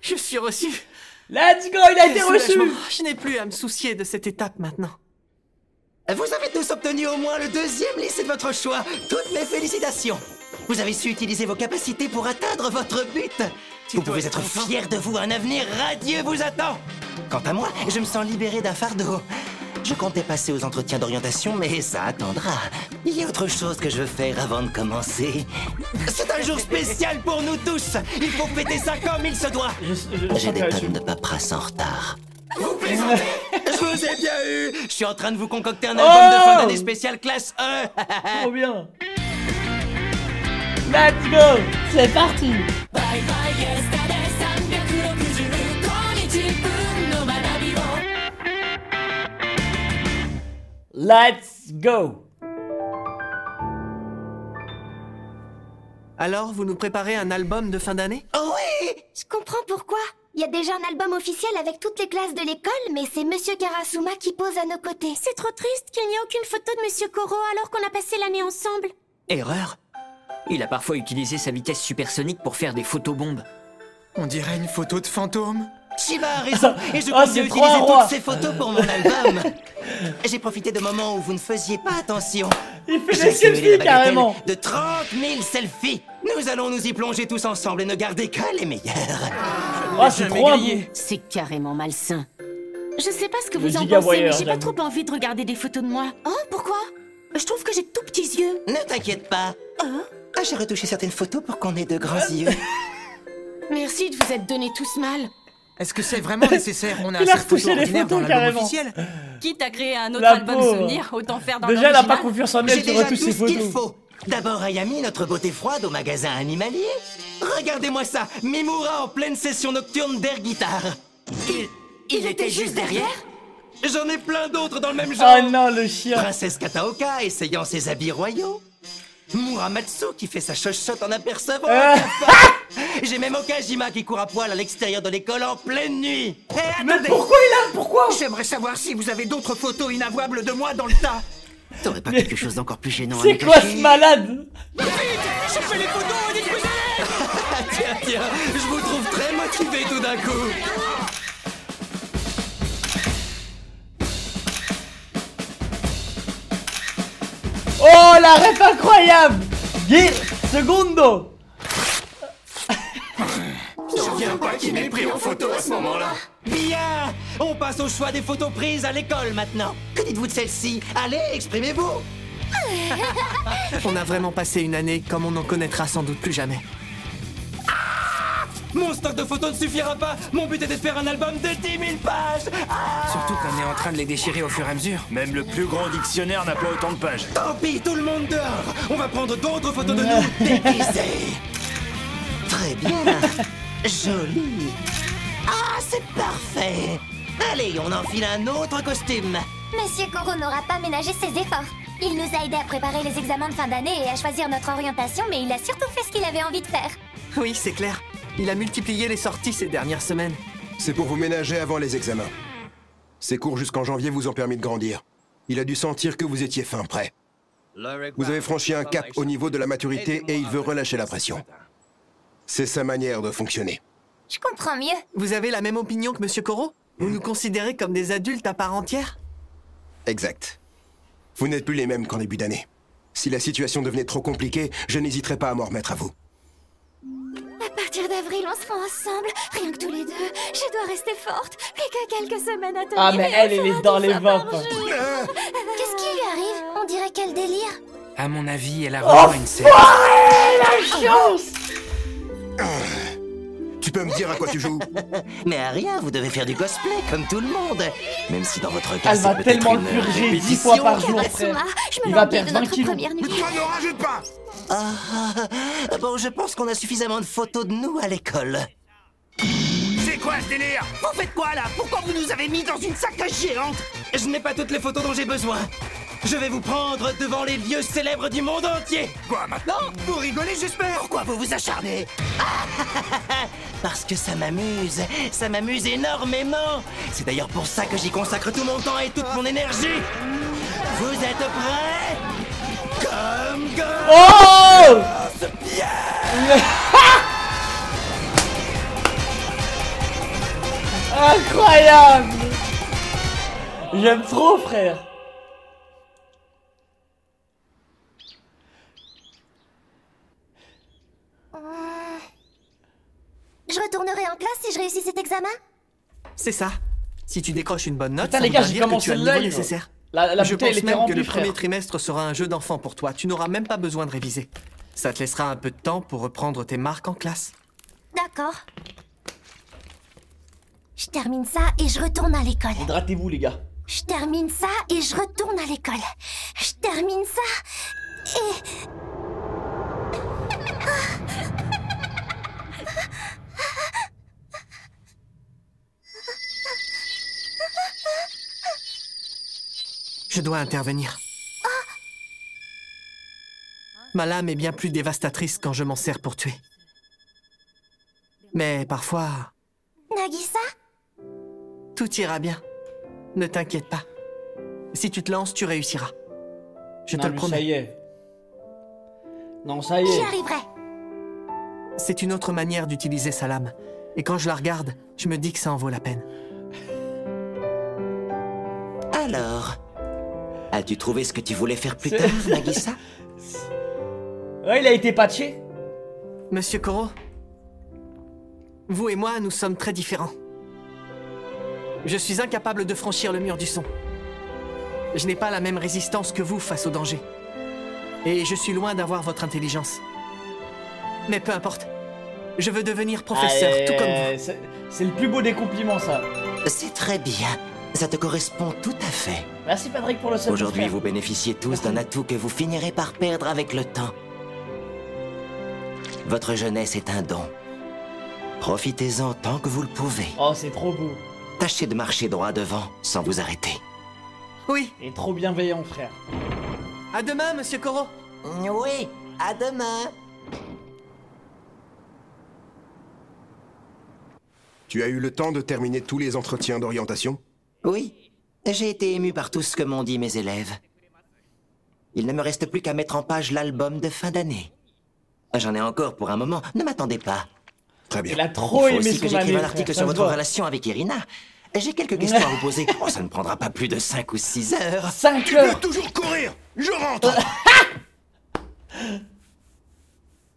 Je suis reçu. Let's go, il a été reçu. Je n'ai plus à me soucier de cette étape maintenant. Vous avez tous obtenu au moins le 2e lycée de votre choix. Toutes mes félicitations. Vous avez su utiliser vos capacités pour atteindre votre but. Vous pouvez être fiers de vous, un avenir radieux vous attend. Quant à moi, je me sens libéré d'un fardeau. Je comptais passer aux entretiens d'orientation, mais ça attendra. Il y a autre chose que je veux faire avant de commencer. C'est un jour spécial pour nous tous. Il faut fêter ça comme il se doit. J'ai des tonnes de paperasse en retard. Vous plaisantez? Je vous ai bien eu. Je suis en train de vous concocter un album de fin d'année spécial classe 1. Trop bien. Let's go. C'est parti. Let's go. Alors, vous nous préparez un album de fin d'année? Oh oui. Je comprends pourquoi. Il y a déjà un album officiel avec toutes les classes de l'école, mais c'est Monsieur Karasuma qui pose à nos côtés. C'est trop triste qu'il n'y ait aucune photo de Monsieur Koro alors qu'on a passé l'année ensemble. Erreur. Il a parfois utilisé sa vitesse supersonique pour faire des photobombes. On dirait une photo de fantôme. Shiba a raison, et je compte utiliser toutes ces photos pour mon album. J'ai profité de moments où vous ne faisiez pas attention. Il fait des selfies carrément. De 30 000 selfies. Nous allons nous y plonger tous ensemble et ne garder que les meilleurs. Oh, c'est trop un bout. C'est carrément malsain. Je sais pas ce que Le vous en giga pensez, mais voyeur, j'ai pas j'avoue. trop envie de regarder des photos de moi. Oh, pourquoi? Je trouve que j'ai de tout petits yeux. Ne t'inquiète pas. J'ai retouché certaines photos pour qu'on ait de grands yeux. Merci de vous être donnés tous mal. Est-ce que c'est vraiment nécessaire? On a Il a assez de photos retouché les ordinaires dans photos, l'album carrément. officiel. Quitte à créer un autre La album pauvre. souvenir, autant faire dans Déjà, elle a pas l'original. confiance en J'ai elle, tu déjà retouches tout ses ce qu'il photos. faut. D'abord Ayami, notre beauté froide au magasin animalier. Regardez-moi ça, Mimura en pleine session nocturne d'air guitare. Il était juste derrière? J'en ai plein d'autres dans le même genre. Oh non, le chien. Princesse Kataoka essayant ses habits royaux. Muramatsu qui fait sa chochotte en apercevant un cafard. J'ai même Okajima qui court à poil à l'extérieur de l'école en pleine nuit. Mais pourquoi il a... Pourquoi? J'aimerais savoir si vous avez d'autres photos inavouables de moi dans le tas. T'aurais pas quelque chose d'encore plus gênant à C'est me quoi cacher? ce malade? Chopez les photos et détruisez-les. Tiens, je vous trouve très motivé tout d'un coup. Oh, la ref incroyable. Segundo. J'en viens pas qu'il m'ait pris en photo à ce moment-là. Bien. On passe au choix des photos prises à l'école maintenant. Que dites-vous de celle-ci? Allez, exprimez-vous. On a vraiment passé une année comme on n'en connaîtra sans doute plus jamais. Mon stock de photos ne suffira pas. Mon but était de faire un album de 10 000 pages. Surtout qu'on est en train de les déchirer au fur et à mesure. Même le plus grand dictionnaire n'a pas autant de pages. Tant pis, tout le monde dehors. On va prendre d'autres photos de nous déguisées. Très bien. Joli. Ah, c'est parfait. Allez, on enfile un autre costume. Monsieur Koro n'aura pas ménagé ses efforts. Il nous a aidés à préparer les examens de fin d'année et à choisir notre orientation, mais il a surtout fait ce qu'il avait envie de faire. Oui, c'est clair. Il a multiplié les sorties ces dernières semaines. C'est pour vous ménager avant les examens. Ces cours jusqu'en janvier vous ont permis de grandir. Il a dû sentir que vous étiez fin prêt. Vous avez franchi un cap au niveau de la maturité et il veut relâcher la pression. C'est sa manière de fonctionner. Je comprends mieux. Vous avez la même opinion que Monsieur Koro? Vous nous considérez comme des adultes à part entière? Exact. Vous n'êtes plus les mêmes qu'en début d'année. Si la situation devenait trop compliquée, je n'hésiterais pas à m'en remettre à vous. À partir d'avril, on sera ensemble, rien que tous les deux. Je dois rester forte, plus que quelques semaines à tenir. Ah, mais elle est dans les vapes. Qu'est-ce qui lui arrive? On dirait quel délire. À mon avis, elle a Oh, vraiment une scène. la chance. Tu peux me dire à quoi tu joues? Mais à rien, vous devez faire du cosplay comme tout le monde. Même si dans votre cas, Elle c'est va peut-être tellement une le purger 10 répétition. fois par jour, frère. Karasuma, je me Il va languis perdre de 20 notre kilos. première nuit. Toi, ne rajoute pas! Bon, je pense qu'on a suffisamment de photos de nous à l'école. C'est quoi ce délire? Vous faites quoi là? Pourquoi vous nous avez mis dans une sac géante? Je n'ai pas toutes les photos dont j'ai besoin. Je vais vous prendre devant les lieux célèbres du monde entier. Quoi maintenant? Vous rigolez, j'espère. Pourquoi vous vous acharnez? Parce que ça m'amuse énormément. C'est d'ailleurs pour ça que j'y consacre tout mon temps et toute mon énergie. Vous êtes prêts? Comme Oh! Incroyable. J'aime trop, frère. Je retournerai en classe si je réussis cet examen? C'est ça. Si tu décroches une bonne note, Putain, ça les gars, voudra j'ai dire que commencé tu as le niveau l'œil. nécessaire. La Je bouteille, elle pense était même que remplie, le frère. premier trimestre sera un jeu d'enfant pour toi. Tu n'auras même pas besoin de réviser. Ça te laissera un peu de temps pour reprendre tes marques en classe. D'accord. Je termine ça et je retourne à l'école. Hydratez-vous, les gars. Je termine ça et je retourne à l'école. Je termine ça et... Je dois intervenir. Ma lame est bien plus dévastatrice quand je m'en sers pour tuer. Mais parfois, Nagisa? tout ira bien. Ne t'inquiète pas. Si tu te lances, tu réussiras. Je te Non, le mais promets. ça y est. Non, ça y J'y est. arriverai. C'est une autre manière d'utiliser sa lame. Et quand je la regarde, je me dis que ça en vaut la peine. Alors, as-tu trouvé ce que tu voulais faire plus C'est- tard, Nagisa? Ouais, il a été patché. Monsieur Koro, vous et moi, nous sommes très différents. Je suis incapable de franchir le mur du son. Je n'ai pas la même résistance que vous face au danger. Et je suis loin d'avoir votre intelligence. Mais peu importe. Je veux devenir professeur, Allez, tout comme vous. c'est le plus beau des compliments, ça. C'est très bien. Ça te correspond tout à fait. Merci, Patrick, pour le sub. Aujourd'hui, frère. vous bénéficiez tous d'un atout que vous finirez par perdre avec le temps. Votre jeunesse est un don. Profitez-en tant que vous le pouvez. Oh, c'est trop beau. Tâchez de marcher droit devant, sans vous arrêter. Oui, Et trop bienveillant, frère. à demain, monsieur Koro. Oui, à demain. Tu as eu le temps de terminer tous les entretiens d'orientation? Oui, j'ai été ému par tout ce que m'ont dit mes élèves. Il ne me reste plus qu'à mettre en page l'album de fin d'année. J'en ai encore pour un moment, ne m'attendez pas. Très bien. Il a Il trop faut aimé aussi son que j'écrive année, un article frère, sur ça se votre voit. relation avec Irina. J'ai quelques questions à vous poser. Oh, ça ne prendra pas plus de 5 ou 6 heures. 5 Tu peux heures. toujours courir! Je rentre!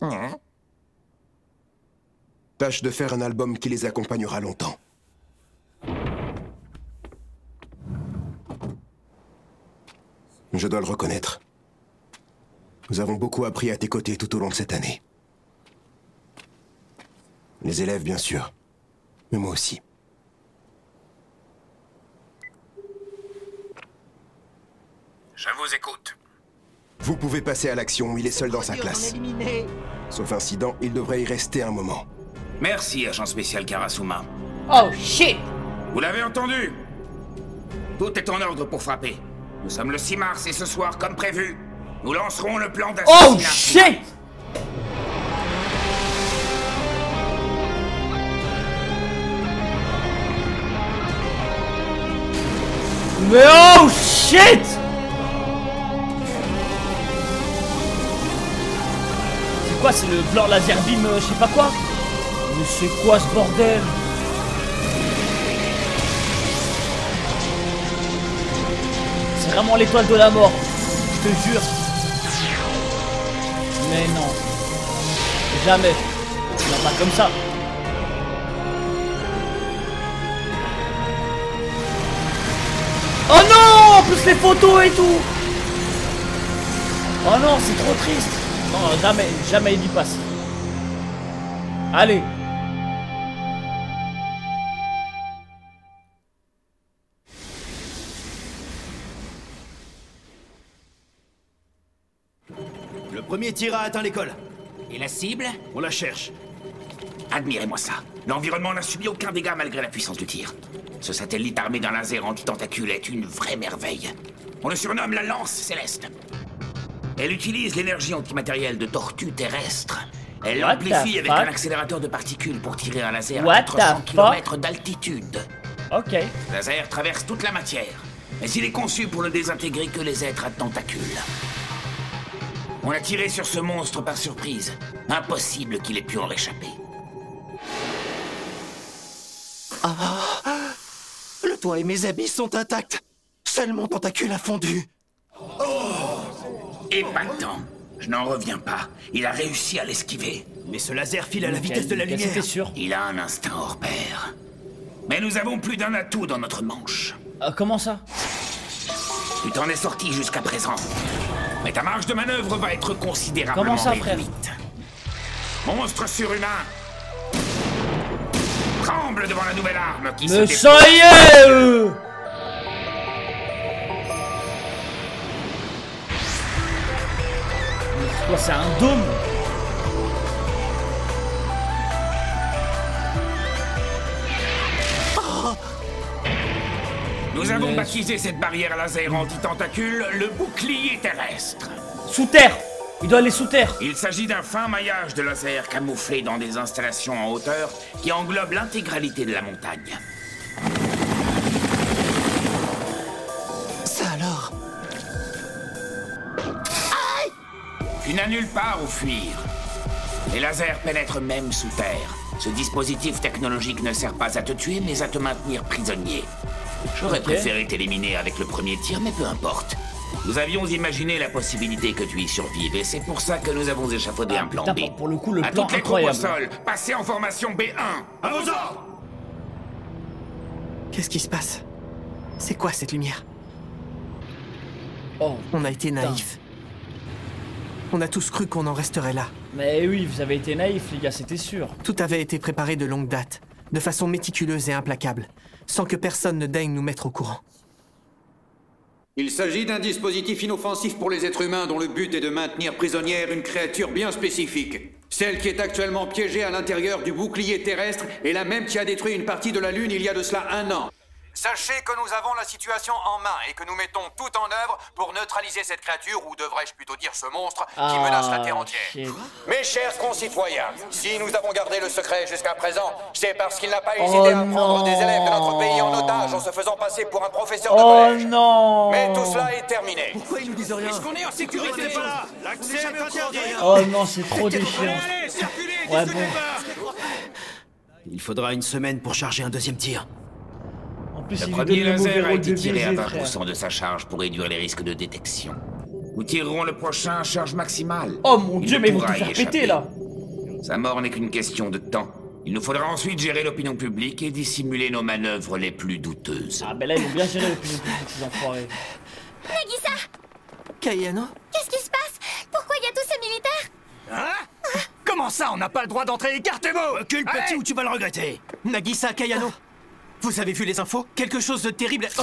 Hein? Tâche de faire un album qui les accompagnera longtemps. Je dois le reconnaître. Nous avons beaucoup appris à tes côtés tout au long de cette année. Les élèves, bien sûr. Mais moi aussi. Je vous écoute. Vous pouvez passer à l'action, il est seul dans sa classe. Sauf incident, il devrait y rester un moment. Merci, agent spécial Karasuma. Oh, shit. Vous l'avez entendu? Tout est en ordre pour frapper. Nous sommes le 6 mars et ce soir, comme prévu, nous lancerons le plan Oh, d'assassinat. shit. Mais oh, shit. C'est quoi, c'est le blanc laser beam, je sais pas quoi? Mais c'est quoi ce bordel? C'est vraiment l'étoile de la mort, je te jure. Mais non. Jamais. Non, pas comme ça. Oh non! En plus les photos et tout! Oh non, c'est trop triste! Non, jamais, jamais il y passe. Allez! Le premier tir a atteint l'école. Et la cible? On la cherche. Admirez-moi ça. L'environnement n'a subi aucun dégât malgré la puissance du tir. Ce satellite armé d'un laser anti-tentacule est une vraie merveille. On le surnomme la lance céleste. Elle utilise l'énergie antimatérielle de tortues terrestres. Elle What l'amplifie the avec fuck? un accélérateur de particules pour tirer un laser What à 400 the km d'altitude. Ok. Le laser traverse toute la matière, mais il est conçu pour ne désintégrer que les êtres à tentacules. On a tiré sur ce monstre par surprise. Impossible qu'il ait pu en réchapper. toi et mes habits sont intacts. Seul mon tentacule a fondu. Épatant. Je n'en reviens pas. Il a réussi à l'esquiver. Mais ce laser file à la vitesse de la lumière. C'était sûr. Il a un instinct hors pair. Mais nous avons plus d'un atout dans notre manche. Comment ça? Tu t'en es sorti jusqu'à présent. Mais ta marge de manœuvre va être considérablement Comment ça, frère? réduite. Monstre surhumain, tremble devant la nouvelle arme qui Mais se ça y est C'est quoi, c'est un dôme? Nous avons baptisé cette barrière laser anti-tentacule le bouclier terrestre. Sous terre! Il doit aller sous terre! Il s'agit d'un fin maillage de laser camouflé dans des installations en hauteur qui englobe l'intégralité de la montagne. Ça alors? Tu n'as nulle part où fuir. Les lasers pénètrent même sous terre. Ce dispositif technologique ne sert pas à te tuer, mais à te maintenir prisonnier. J'aurais préféré t'éliminer avec le premier tir, mais peu importe. Nous avions imaginé la possibilité que tu y survives, et c'est pour ça que nous avons échafaudé un plan putain, B. pour le coup, le à plan toutes les troupes au incroyable. sol, passez en formation B1. À vos ordres! Qu'est-ce qui se passe? C'est quoi cette lumière? Oh, On a été naïfs. On a tous cru qu'on en resterait là. mais oui, vous avez été naïfs, les gars, c'était sûr. Tout avait été préparé de longue date, de façon méticuleuse et implacable, sans que personne ne daigne nous mettre au courant. Il s'agit d'un dispositif inoffensif pour les êtres humains dont le but est de maintenir prisonnière une créature bien spécifique. Celle qui est actuellement piégée à l'intérieur du bouclier terrestre est la même qui a détruit une partie de la Lune il y a de cela 1 an. Sachez que nous avons la situation en main et que nous mettons tout en œuvre pour neutraliser cette créature, ou devrais-je plutôt dire ce monstre, qui menace la Terre entière. shit. Mes chers concitoyens, si nous avons gardé le secret jusqu'à présent, c'est parce qu'il n'a pas hésité à prendre des élèves de notre pays en otage en se faisant passer pour un professeur de collège. Non! Mais tout cela est terminé. Pourquoi ils nous disent rien? Puisqu'on est en sécurité. Restez pas là! L'accès est interdit! Oh non, c'est trop déchiant. Allez, circulez, Ouais, discutez bon. pas! Il faudra une semaine pour charger un deuxième tir. En plus, Le il lui premier donne le mauvais laser a rôle de été tiré à baiser, frère. 20% de sa charge pour réduire les risques de détection. Nous tirerons le prochain à charge maximale. Oh mon Il dieu, ne mais ils vont tout pourra y faire péter échapper. là! Sa mort n'est qu'une question de temps. Il nous faudra ensuite gérer l'opinion publique et dissimuler nos manœuvres les plus douteuses. Ah, ben là, ils ont bien géré l'opinion publique, ces enfoirés. Nagisa, Kayano? qu'est-ce qui se passe? Pourquoi il y a tous ces militaires? Hein? Comment ça, on n'a pas le droit d'entrer? Écartez-vous! Recule, petit, ou tu vas le regretter. Nagisa, Kayano, vous avez vu les infos? Quelque chose de terrible. Oh!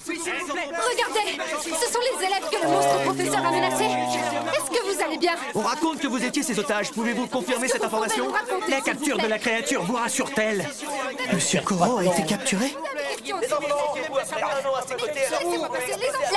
Regardez, ce sont les élèves que le monstre professeur a menacés. Est-ce que vous allez bien? On raconte que vous étiez ses otages. Pouvez-vous confirmer cette information? nous raconter, La s'il vous capture plaît? de la créature vous rassure-t-elle? Monsieur Koro a été capturé? La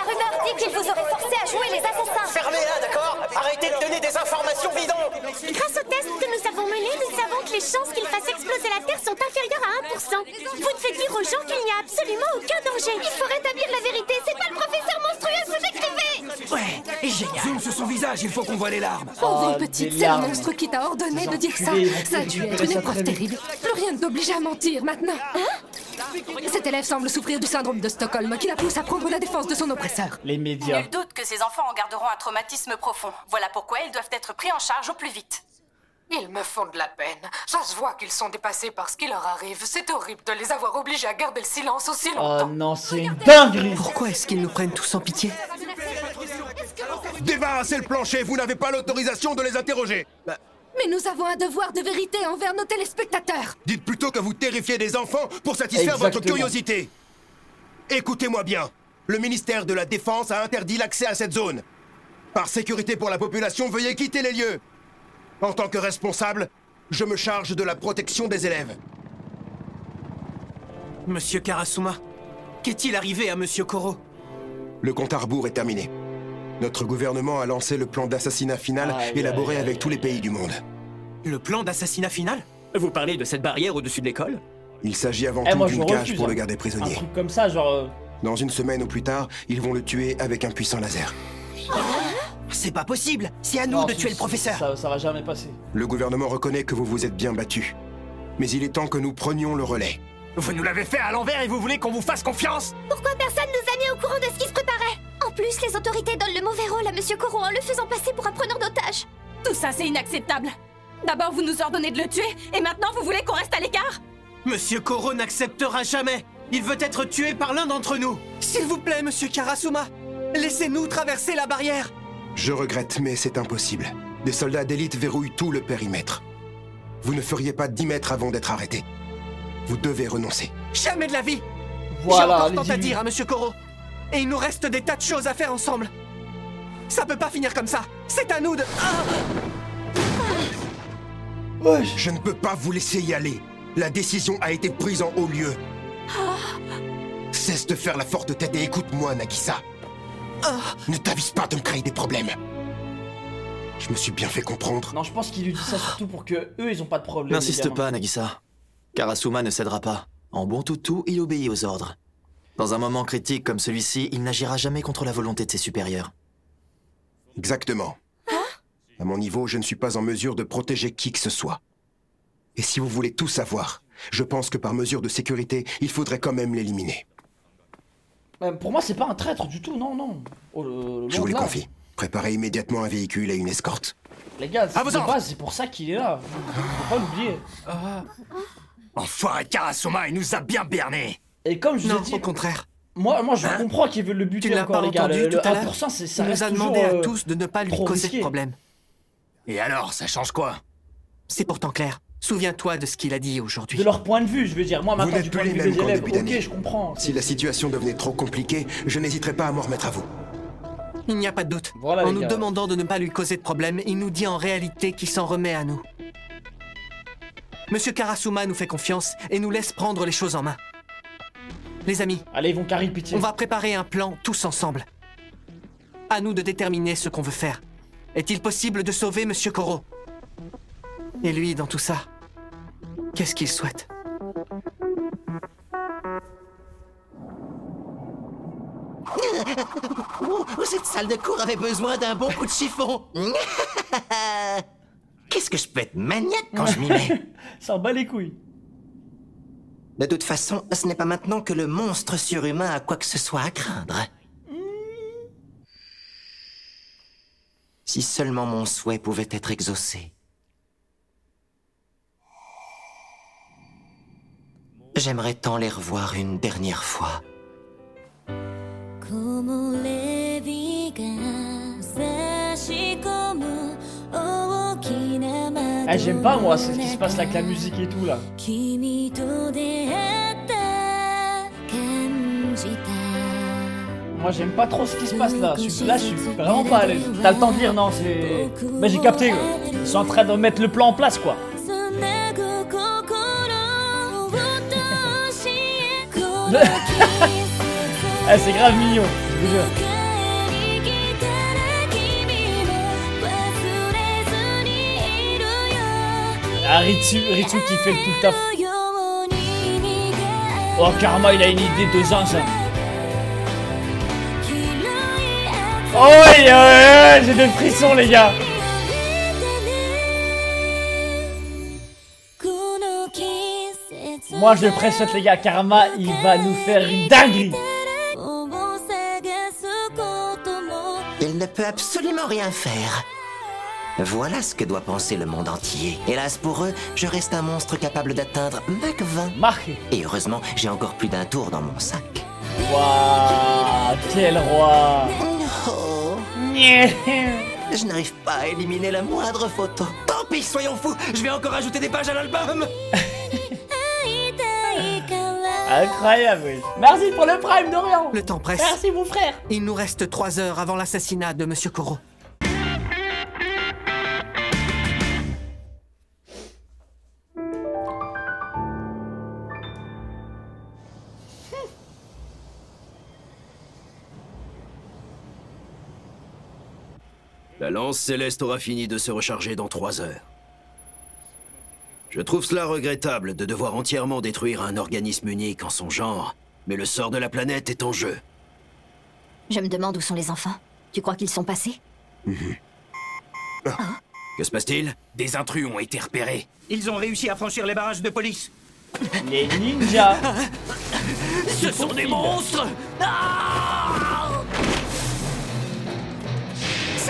rumeur dit qu'ils vous auraient forcé à jouer les assassins. Fermez-la, d'accord? Arrêtez de donner des informations bidons. Grâce au test que nous avons mené, nous savons que les chances qu'ils fassent exploser la Terre sont inférieures à 1%. Vous devez dire aux gens qu'il n'y a absolument aucun danger. Il faut rétablir la vérité. C'est pas le professeur monstrueux que vous décrivez. Ouais, génial. Zoom sur son visage, il faut qu'on voit les larmes. Pauvre Oh, petite, des c'est le larmes. monstre qui t'a ordonné de dire ça. enculés, ils vont Ça a tout dû récupérer être une ça épreuve très vite. terrible. Plus rien ne t'oblige à mentir maintenant. Cet élève semble souffrir du syndrome de Stockholm qui la pousse à prendre la défense de son oppresseur. Les médias. Nul doute que ces enfants en garderont un traumatisme profond. Voilà pourquoi ils doivent être pris en charge au plus vite. Ils me font de la peine. Ça se voit qu'ils sont dépassés par ce qui leur arrive. C'est horrible de les avoir obligés à garder le silence aussi Oh longtemps. non, c'est une dinguerie! Pourquoi est-ce qu'ils nous prennent tous en pitié? Débarrassez le plancher, vous n'avez pas l'autorisation de les interroger. Mais nous avons un devoir de vérité envers nos téléspectateurs. Dites plutôt que vous terrifiez des enfants pour satisfaire votre Exactement. curiosité. Écoutez-moi bien. Le ministère de la Défense a interdit l'accès à cette zone. Par sécurité pour la population, veuillez quitter les lieux. En tant que responsable, je me charge de la protection des élèves. Monsieur Karasuma, qu'est-il arrivé à Monsieur Koro? Le compte à rebours est terminé. Notre gouvernement a lancé le plan d'assassinat final élaboré avec tous les pays du monde. Le plan d'assassinat final? Vous parlez de cette barrière au-dessus de l'école? Il s'agit avant Eh, tout moi, je d'une cage refuse, pour hein. le garder Un prisonnier. truc comme ça, genre. Dans une semaine ou plus tard, ils vont le tuer avec un puissant laser. C'est pas possible! C'est à nous non, de tuer le professeur! Ça va jamais passer. Le gouvernement reconnaît que vous vous êtes bien battu. Mais il est temps que nous prenions le relais. Vous nous l'avez fait à l'envers et vous voulez qu'on vous fasse confiance? Pourquoi personne nous a mis au courant de ce qui se préparait? En plus, les autorités donnent le mauvais rôle à Monsieur Koro en le faisant passer pour un preneur d'otages. Tout ça, c'est inacceptable. D'abord, vous nous ordonnez de le tuer, et maintenant, vous voulez qu'on reste à l'écart? Monsieur Koro n'acceptera jamais. Il veut être tué par l'un d'entre nous. S'il vous plaît, Monsieur Karasuma, laissez-nous traverser la barrière. Je regrette, mais c'est impossible. Des soldats d'élite verrouillent tout le périmètre. Vous ne feriez pas 10 mètres avant d'être arrêté. Vous devez renoncer. Jamais de la vie. Voilà, j'ai encore tant à dire à Monsieur Koro. Et il nous reste des tas de choses à faire ensemble. Ça peut pas finir comme ça. C'est à nous de... Je ne peux pas vous laisser y aller. La décision a été prise en haut lieu. Cesse de faire la forte tête et écoute-moi, Nagisa. Ne t'avise pas de me créer des problèmes. Je me suis bien fait comprendre. Non, je pense qu'il lui dit ça surtout pour que eux, ils ont pas de problème. N'insiste pas, Nagisa. Karasuma ne cédera pas. En bon toutou, il obéit aux ordres. Dans un moment critique comme celui-ci, il n'agira jamais contre la volonté de ses supérieurs. Exactement. À mon niveau, je ne suis pas en mesure de protéger qui que ce soit. Et si vous voulez tout savoir, je pense que par mesure de sécurité, il faudrait quand même l'éliminer. Pour moi, c'est pas un traître du tout, non, non. Je vous le confie. Préparez immédiatement un véhicule et une escorte. Les gars, de base, c'est pour ça qu'il est là. Faut pas l'oublier. Enfoiré Karasuma, il nous a bien berné. Et comme je vous ai dit... au contraire. Moi je comprends qu'ils veulent le buter tu encore, les gars. Tu l'as pas entendu tout à l'heure. 1%, ça il nous reste a demandé toujours, à tous de ne pas lui causer de problème. Et alors, ça change quoi? C'est pourtant clair. Souviens-toi de ce qu'il a dit aujourd'hui. De leur point de vue, je veux dire. Moi, Vous maintenant, n'êtes du plus point de les vue mêmes des qu'en élèves, début d'année. ok, je comprends. Si la situation devenait trop compliquée, je n'hésiterai pas à m'en remettre à vous. Il n'y a pas de doute. Voilà, en nous demandant de ne pas lui causer de problème, il nous dit en réalité qu'il s'en remet à nous. Monsieur Karasuma nous fait confiance et nous laisse prendre les choses en main. Les amis, allez, ils vont carrer pitié. On va préparer un plan tous ensemble. À nous de déterminer ce qu'on veut faire. Est-il possible de sauver Monsieur Koro? Et lui, dans tout ça, qu'est-ce qu'il souhaite? Cette salle de cours avait besoin d'un bon coup de chiffon. Qu'est-ce que je peux être maniaque quand je m'y mets? Ça en bat les couilles. De toute façon, ce n'est pas maintenant que le monstre surhumain a quoi que ce soit à craindre. Si seulement mon souhait pouvait être exaucé. J'aimerais tant les revoir une dernière fois. Ah, j'aime pas moi, c'est ce qui se passe avec la musique et tout là. Moi j'aime pas trop ce qui se passe là. Là je suis vraiment pas à l'aise. T'as le temps de lire, non, c'est... Mais j'ai capté, ils sont en train de mettre le plan en place quoi. Ah, c'est grave mignon, je vous jure. Ah, Ritsu qui fait le tout taf. Oh, Karma, il a une idée de zin, ça. Oh, ouais, j'ai des frissons, les gars. Moi, je le pressette, les gars. Karma, il va nous faire une dinguerie. Il ne peut absolument rien faire. Voilà ce que doit penser le monde entier. Hélas pour eux, je reste un monstre capable d'atteindre Mach 20. Marqué. Et heureusement, j'ai encore plus d'un tour dans mon sac. Waouh, quel roi. Oh. Je n'arrive pas à éliminer la moindre photo. Tant pis, soyons fous. Je vais encore ajouter des pages à l'album. Incroyable, oui. Merci pour le prime, Dorian. Le temps presse. Merci, mon frère. Il nous reste 3 heures avant l'assassinat de Monsieur Koro. La lance céleste aura fini de se recharger dans 3 heures. Je trouve cela regrettable de devoir entièrement détruire un organisme unique en son genre, mais le sort de la planète est en jeu. Je me demande où sont les enfants. Tu crois qu'ils sont passés? Que se passe-t-il? Des intrus ont été repérés. Ils ont réussi à franchir les barrages de police. Les ninjas. Ce sont des monstres.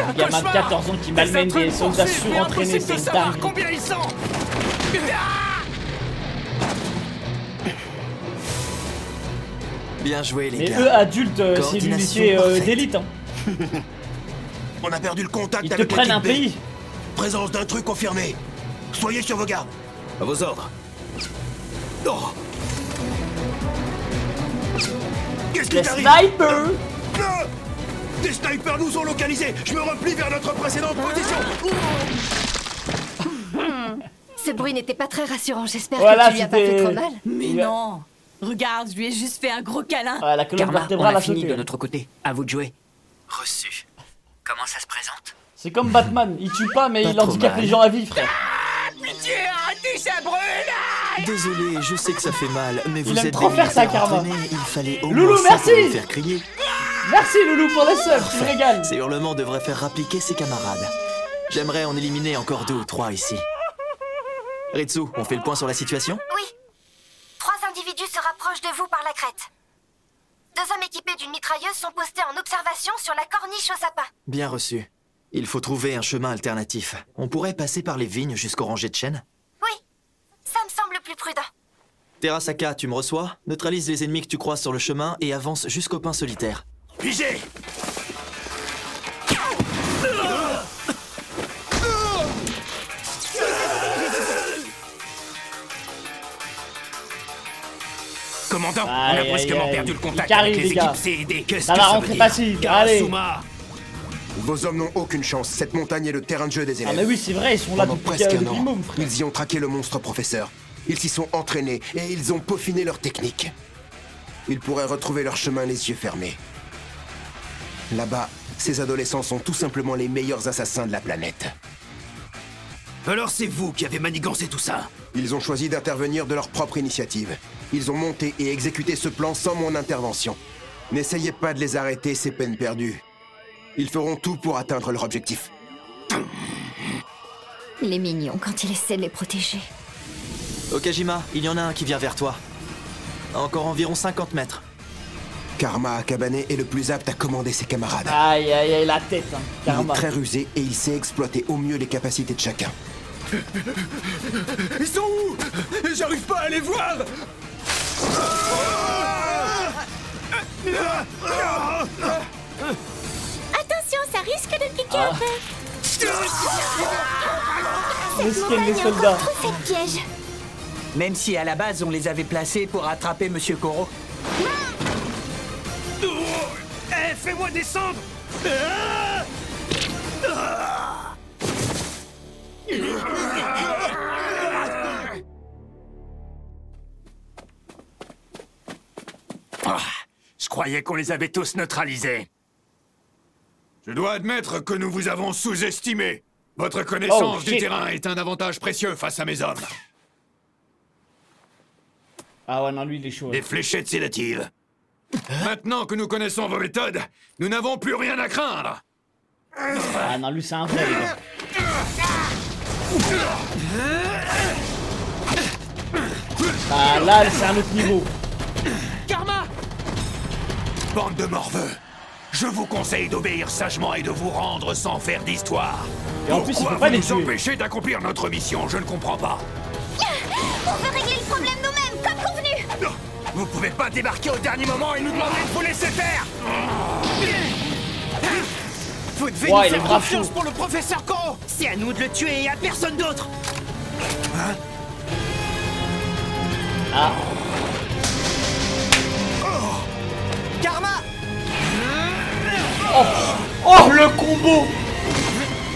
Un gamin de 14 ans qui malmène des soldats surentraînés, c'est dingue. Combien ils sont? Bien joué, les Mais gars. eux, adultes, c'est l'unité d'élite. Hein. On a perdu le contact Ils te avec prennent l'équipe un B. pays. Présence d'intrus confirmée. Soyez sur vos gardes. À vos ordres. Oh. Qu'est-ce qui Les t'arrive? snipers. Ah. Des snipers nous ont localisés. Je me replie vers notre précédente position. Ce bruit n'était pas très rassurant. J'espère Voilà, que tu lui as pas c'était- fait trop mal. Mais non. Regarde, je lui ai juste fait un gros câlin. Ah, la colonne Karma, on vertébrale a a fini sauté. de notre côté. À vous de jouer. Reçu. Comment ça se présente? C'est comme Batman, il tue pas mais Pas il trop handicape mal. les gens à vie, frère. Pitié, arrêtez, ça brûle! Désolé, je sais que ça fait mal, mais vous aime êtes trop des faire ça, militaires Karma. entraînés, il fallait au Loulou, moins ça merci. pour les faire crier. Merci Loulou pour les subs, tu me régales. Ces hurlements devraient faire rappliquer ses camarades. J'aimerais en éliminer encore 2 ou 3 ici. Ritsu, on fait le point sur la situation? Oui. 3 individus se rapprochent de vous par la crête. 2 hommes équipés d'une mitrailleuse sont postés en observation sur la corniche au sapin. Bien reçu. Il faut trouver un chemin alternatif. On pourrait passer par les vignes jusqu'aux rangées de chênes? Oui, ça me semble plus prudent. Terasaka, tu me reçois? Neutralise les ennemis que tu croises sur le chemin et avance jusqu'au pin solitaire. Pigé! Commandant, on a Aïe, brusquement aïe, perdu le contact Ikari, avec les les gars. équipes C et D. Qu'est-ce Ça que va ça rentrer veut dire? facile, allez. Karasuma. Vos hommes n'ont aucune chance. Cette montagne est le terrain de jeu des élèves. Ah mais oui, c'est vrai, ils sont là Pendant depuis presque un depuis an, môme, frère. ils y ont traqué le monstre professeur. Ils s'y sont entraînés et ils ont peaufiné leur technique. Ils pourraient retrouver leur chemin les yeux fermés. Là-bas, ces adolescents sont tout simplement les meilleurs assassins de la planète. Alors c'est vous qui avez manigancé tout ça? Ils ont choisi d'intervenir de leur propre initiative. Ils ont monté et exécuté ce plan sans mon intervention. N'essayez pas de les arrêter, c'est peine perdue. Ils feront tout pour atteindre leur objectif. Il est mignon quand il essaie de les protéger. Okajima, il y en a un qui vient vers toi. À encore environ 50 mètres. Karma Akabane est le plus apte à commander ses camarades. Aïe aïe aïe, la tête, hein. Il est Karma. très rusé et il sait exploiter au mieux les capacités de chacun. Ils sont où? J'arrive pas à les voir! Attention, ça risque de piquer un peu. Mesquine, les soldats. Trop fait de piège. Même si à la base on les avait placés pour attraper Monsieur Koro. Eh, fais-moi descendre! Je croyais qu'on les avait tous neutralisés. Je dois admettre que nous vous avons sous-estimé. Votre connaissance du terrain est un avantage précieux face à mes hommes. Ah ouais, non, lui, il est chaud. Des fléchettes sédatives. Maintenant que nous connaissons vos méthodes, nous n'avons plus rien à craindre. Ah non, lui, c'est un vrai, les gars. Ah là, c'est un autre niveau. Karma! Bande de morveux, je vous conseille d'obéir sagement et de vous rendre sans faire d'histoire. Et en plus, il Pourquoi peut pas vous les nous tuer. empêchez d'accomplir notre mission? Je ne comprends pas. On veut régler le problème nous-mêmes, comme convenu. Vous pouvez pas débarquer au dernier moment et nous demander de vous laisser faire! Vous devez Ouais, nous il est faire grave confiance chaud. pour le professeur Koro! C'est à nous de le tuer et à personne d'autre! Ah. Karma! Oh, oh le combo.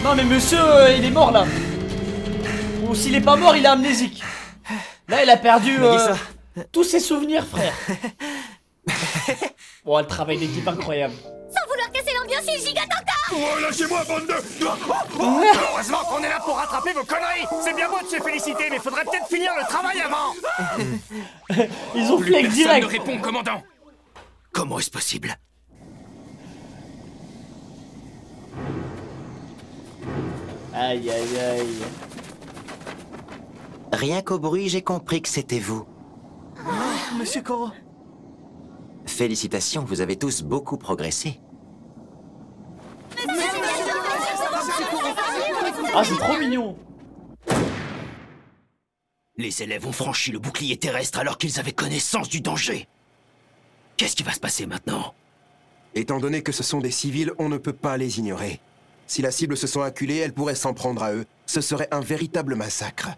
Non mais monsieur, il est mort là. Ou s'il est pas mort, il est amnésique. Là, il a perdu Nagisa. tous ses souvenirs, frère. Oh, le travail d'équipe incroyable. Sans vouloir casser l'ambiance, il gigote encore. Oh, lâchez-moi, bande de... Heureusement qu'on est là pour rattraper vos conneries! C'est bien beau de se féliciter, mais faudrait peut-être finir le travail avant! Ils ont Plus flex personne direct. ne répond, commandant! Comment est-ce possible? Aïe aïe aïe. Rien qu'au bruit, j'ai compris que c'était vous. Monsieur Koro. Félicitations, vous avez tous beaucoup progressé. Ah, c'est trop mignon. Les élèves ont franchi le bouclier terrestre alors qu'ils avaient connaissance du danger. Qu'est-ce qui va se passer maintenant? Étant donné que ce sont des civils, on ne peut pas les ignorer. Si la cible se sent acculée, elle pourrait s'en prendre à eux. Ce serait un véritable massacre.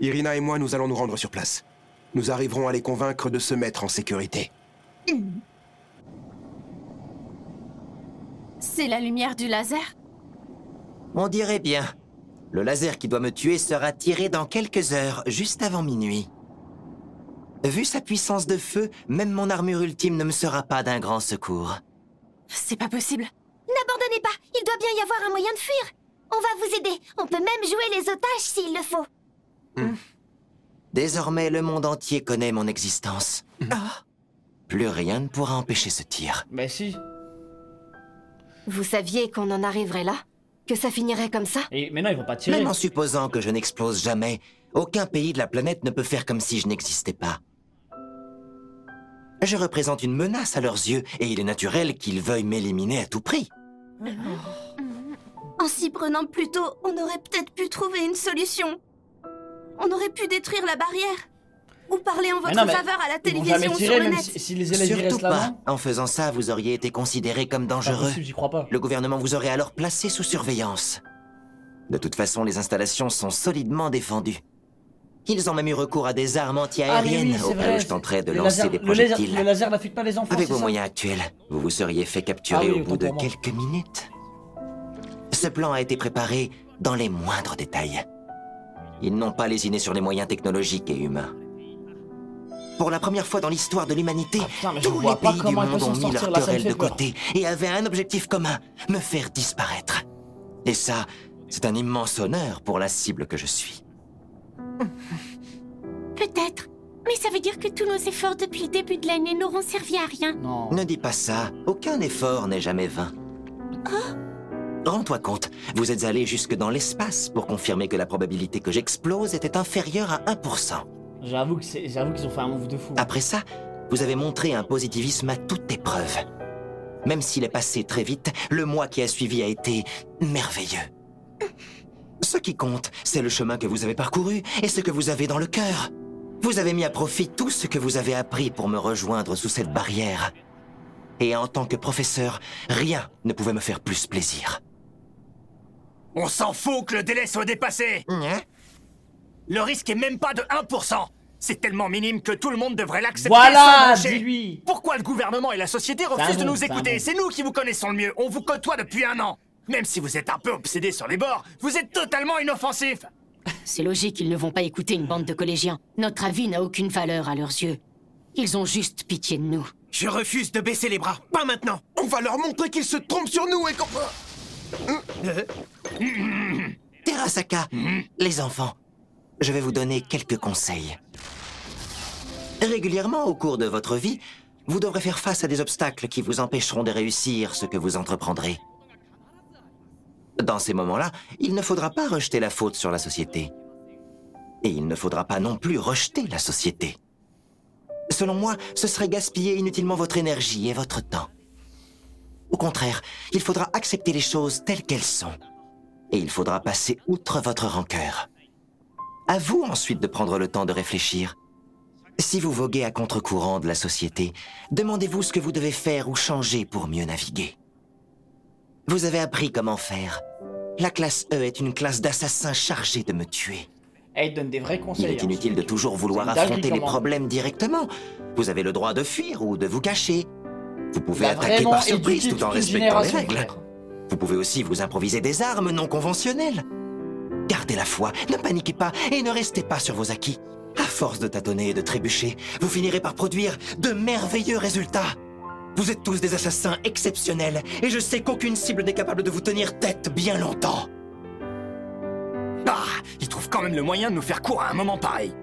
Irina et moi, nous allons nous rendre sur place. Nous arriverons à les convaincre de se mettre en sécurité. C'est la lumière du laser? On dirait bien. Le laser qui doit me tuer sera tiré dans quelques heures, juste avant minuit. Vu sa puissance de feu, même mon armure ultime ne me sera pas d'un grand secours. C'est pas possible. N'abandonnez pas, il doit bien y avoir un moyen de fuir. On va vous aider, on peut même jouer les otages s'il le faut. Désormais, le monde entier connaît mon existence. Plus rien ne pourra empêcher ce tir. Mais si. Vous saviez qu'on en arriverait là? Que ça finirait comme ça? Et maintenant, ils vont pas tirer. Même en supposant que je n'explose jamais, aucun pays de la planète ne peut faire comme si je n'existais pas. Je représente une menace à leurs yeux, et il est naturel qu'ils veuillent m'éliminer à tout prix. En s'y prenant plus tôt, on aurait peut-être pu trouver une solution. On aurait pu détruire la barrière. Ou parler en votre faveur à la télévision ou sur le net. Si les élèves Surtout restent pas. là-bas. En faisant ça, vous auriez été considéré comme dangereux. J'y crois pas. Le gouvernement vous aurait alors placé sous surveillance. De toute façon, les installations sont solidement défendues. Ils ont même eu recours à des armes anti-aériennes au cas où je tenterais de lancer des projectiles. Le laser n'affecte pas les enfants. Avec vos moyens actuels, vous vous seriez fait capturer au bout de quelques minutes. Ce plan a été préparé dans les moindres détails. Ils n'ont pas lésiné sur les moyens technologiques et humains. Pour la première fois dans l'histoire de l'humanité, tous les pays du monde ont mis leurs querelles de côté et avaient un objectif commun, me faire disparaître. Et ça, c'est un immense honneur pour la cible que je suis. Peut-être. Mais ça veut dire que tous nos efforts depuis le début de l'année n'auront servi à rien. Non. Ne dis pas ça. Aucun effort n'est jamais vain. Rends-toi compte, vous êtes allé jusque dans l'espace pour confirmer que la probabilité que j'explose était inférieure à 1%. J'avoue qu'ils ont fait un move de fou. Après ça, vous avez montré un positivisme à toute épreuve. Même s'il est passé très vite, le mois qui a suivi a été merveilleux. Ce qui compte, c'est le chemin que vous avez parcouru et ce que vous avez dans le cœur. Vous avez mis à profit tout ce que vous avez appris pour me rejoindre sous cette barrière. Et en tant que professeur, rien ne pouvait me faire plus plaisir. On s'en fout que le délai soit dépassé. Le risque est même pas de 1%. C'est tellement minime que tout le monde devrait l'accepter. Voilà, dis-lui. Pourquoi le gouvernement et la société refusent de nous écouter? C'est nous qui vous connaissons le mieux. On vous côtoie depuis 1 an. Même si vous êtes un peu obsédé sur les bords, vous êtes totalement inoffensif. C'est logique, ils ne vont pas écouter une bande de collégiens. Notre avis n'a aucune valeur à leurs yeux. Ils ont juste pitié de nous. Je refuse de baisser les bras. Pas maintenant. On va leur montrer qu'ils se trompent sur nous et qu'on... Terasaka, les enfants, je vais vous donner quelques conseils. Régulièrement, au cours de votre vie, vous devrez faire face à des obstacles qui vous empêcheront de réussir ce que vous entreprendrez. Dans ces moments-là, il ne faudra pas rejeter la faute sur la société. Et il ne faudra pas non plus rejeter la société. Selon moi, ce serait gaspiller inutilement votre énergie et votre temps. Au contraire, il faudra accepter les choses telles qu'elles sont. Et il faudra passer outre votre rancœur. À vous ensuite de prendre le temps de réfléchir. Si vous voguez à contre-courant de la société, demandez-vous ce que vous devez faire ou changer pour mieux naviguer. Vous avez appris comment faire. La classe E est une classe d'assassins chargée de me tuer. Elle donne des vrais conseils. Il est inutile de toujours vouloir affronter les problèmes directement. Vous avez le droit de fuir ou de vous cacher. Vous pouvez attaquer par surprise tout en respectant les règles. Vous pouvez aussi vous improviser des armes non conventionnelles. Gardez la foi, ne paniquez pas et ne restez pas sur vos acquis. À force de tâtonner et de trébucher, vous finirez par produire de merveilleux résultats. Vous êtes tous des assassins exceptionnels et je sais qu'aucune cible n'est capable de vous tenir tête bien longtemps. Ah, ils trouvent quand même le moyen de nous faire court à un moment pareil.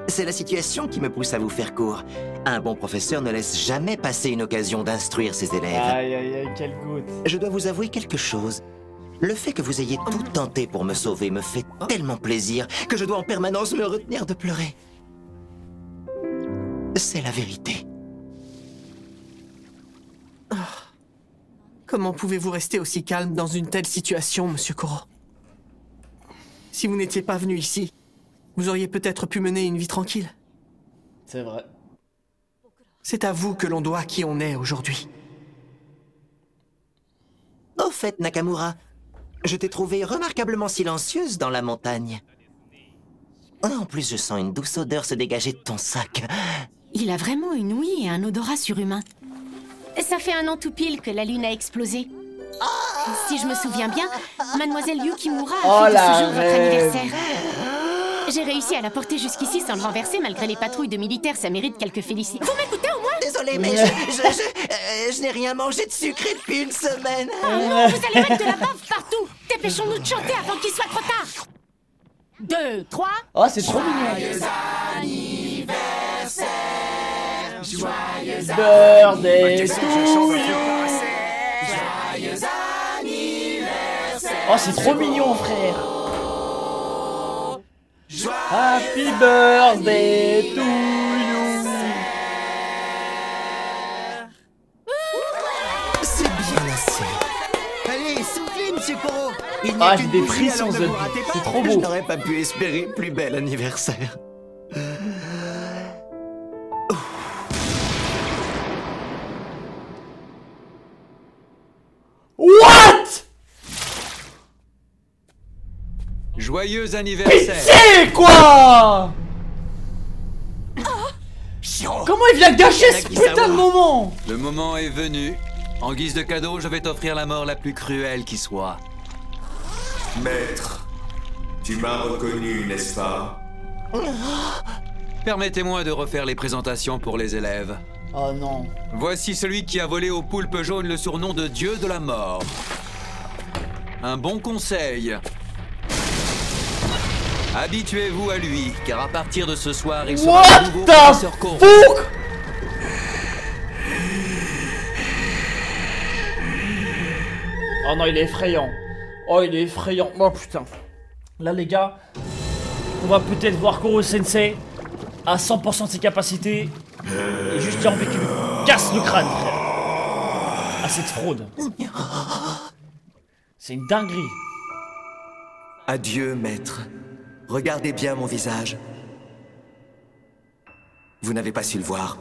C'est la situation qui me pousse à vous faire court. Un bon professeur ne laisse jamais passer une occasion d'instruire ses élèves. Aïe, aïe, aïe, quelle goutte. Je dois vous avouer quelque chose. Le fait que vous ayez tout tenté pour me sauver me fait tellement plaisir que je dois en permanence me retenir de pleurer. C'est la vérité. Oh. Comment pouvez-vous rester aussi calme dans une telle situation, Monsieur Koro? Si vous n'étiez pas venu ici, vous auriez peut-être pu mener une vie tranquille. C'est vrai. C'est à vous que l'on doit qui on est aujourd'hui. Au fait, Nakamura, je t'ai trouvée remarquablement silencieuse dans la montagne. En plus, je sens une douce odeur se dégager de ton sac. Il a vraiment une ouïe et un odorat surhumain. Ça fait 1 an tout pile que la lune a explosé. Si je me souviens bien, Mademoiselle Yukimura a fait de ce jour votre anniversaire. J'ai réussi à la porter jusqu'ici sans le renverser malgré les patrouilles de militaires, ça mérite quelques félicitations. Vous m'écoutez au moins? Désolé, mais je n'ai rien mangé de sucré depuis une semaine. Oh non, vous allez mettre de la bave partout. Dépêchons-nous de chanter avant qu'il soit trop tard. 2, 3. Oh, c'est trop mignon. Joyeux anniversaire. Joyeux birthday to you. Joyeux anniversaire. Oh, c'est trop mignon, frère. Happy birthday to you. C'est bien assez. Allez, soufflez, Monsieur Koro. Ah, j'ai des frissons, c'est trop beau. Je n'aurais pas pu espérer plus bel anniversaire. What? Joyeux anniversaire. Pitié, quoi? Comment il vient gâcher ce putain de moment? Le moment est venu. En guise de cadeau, je vais t'offrir la mort la plus cruelle qui soit. Maître, tu m'as reconnu, n'est-ce pas? Permettez-moi de refaire les présentations pour les élèves. Oh non. Voici celui qui a volé au poulpe jaune le surnom de Dieu de la mort. Un bon conseil. Habituez-vous à lui, car à partir de ce soir, il sera un nouveau professeur Koro. Oh non, il est effrayant. Oh, il est effrayant. Oh putain. Là, les gars, on va peut-être voir Koro Sensei à 100% de ses capacités. Et juste j'ai envie qu'il me casse le crâne, frère. Ah, cette fraude. C'est une dinguerie. Adieu, maître. Regardez bien mon visage. Vous n'avez pas su le voir.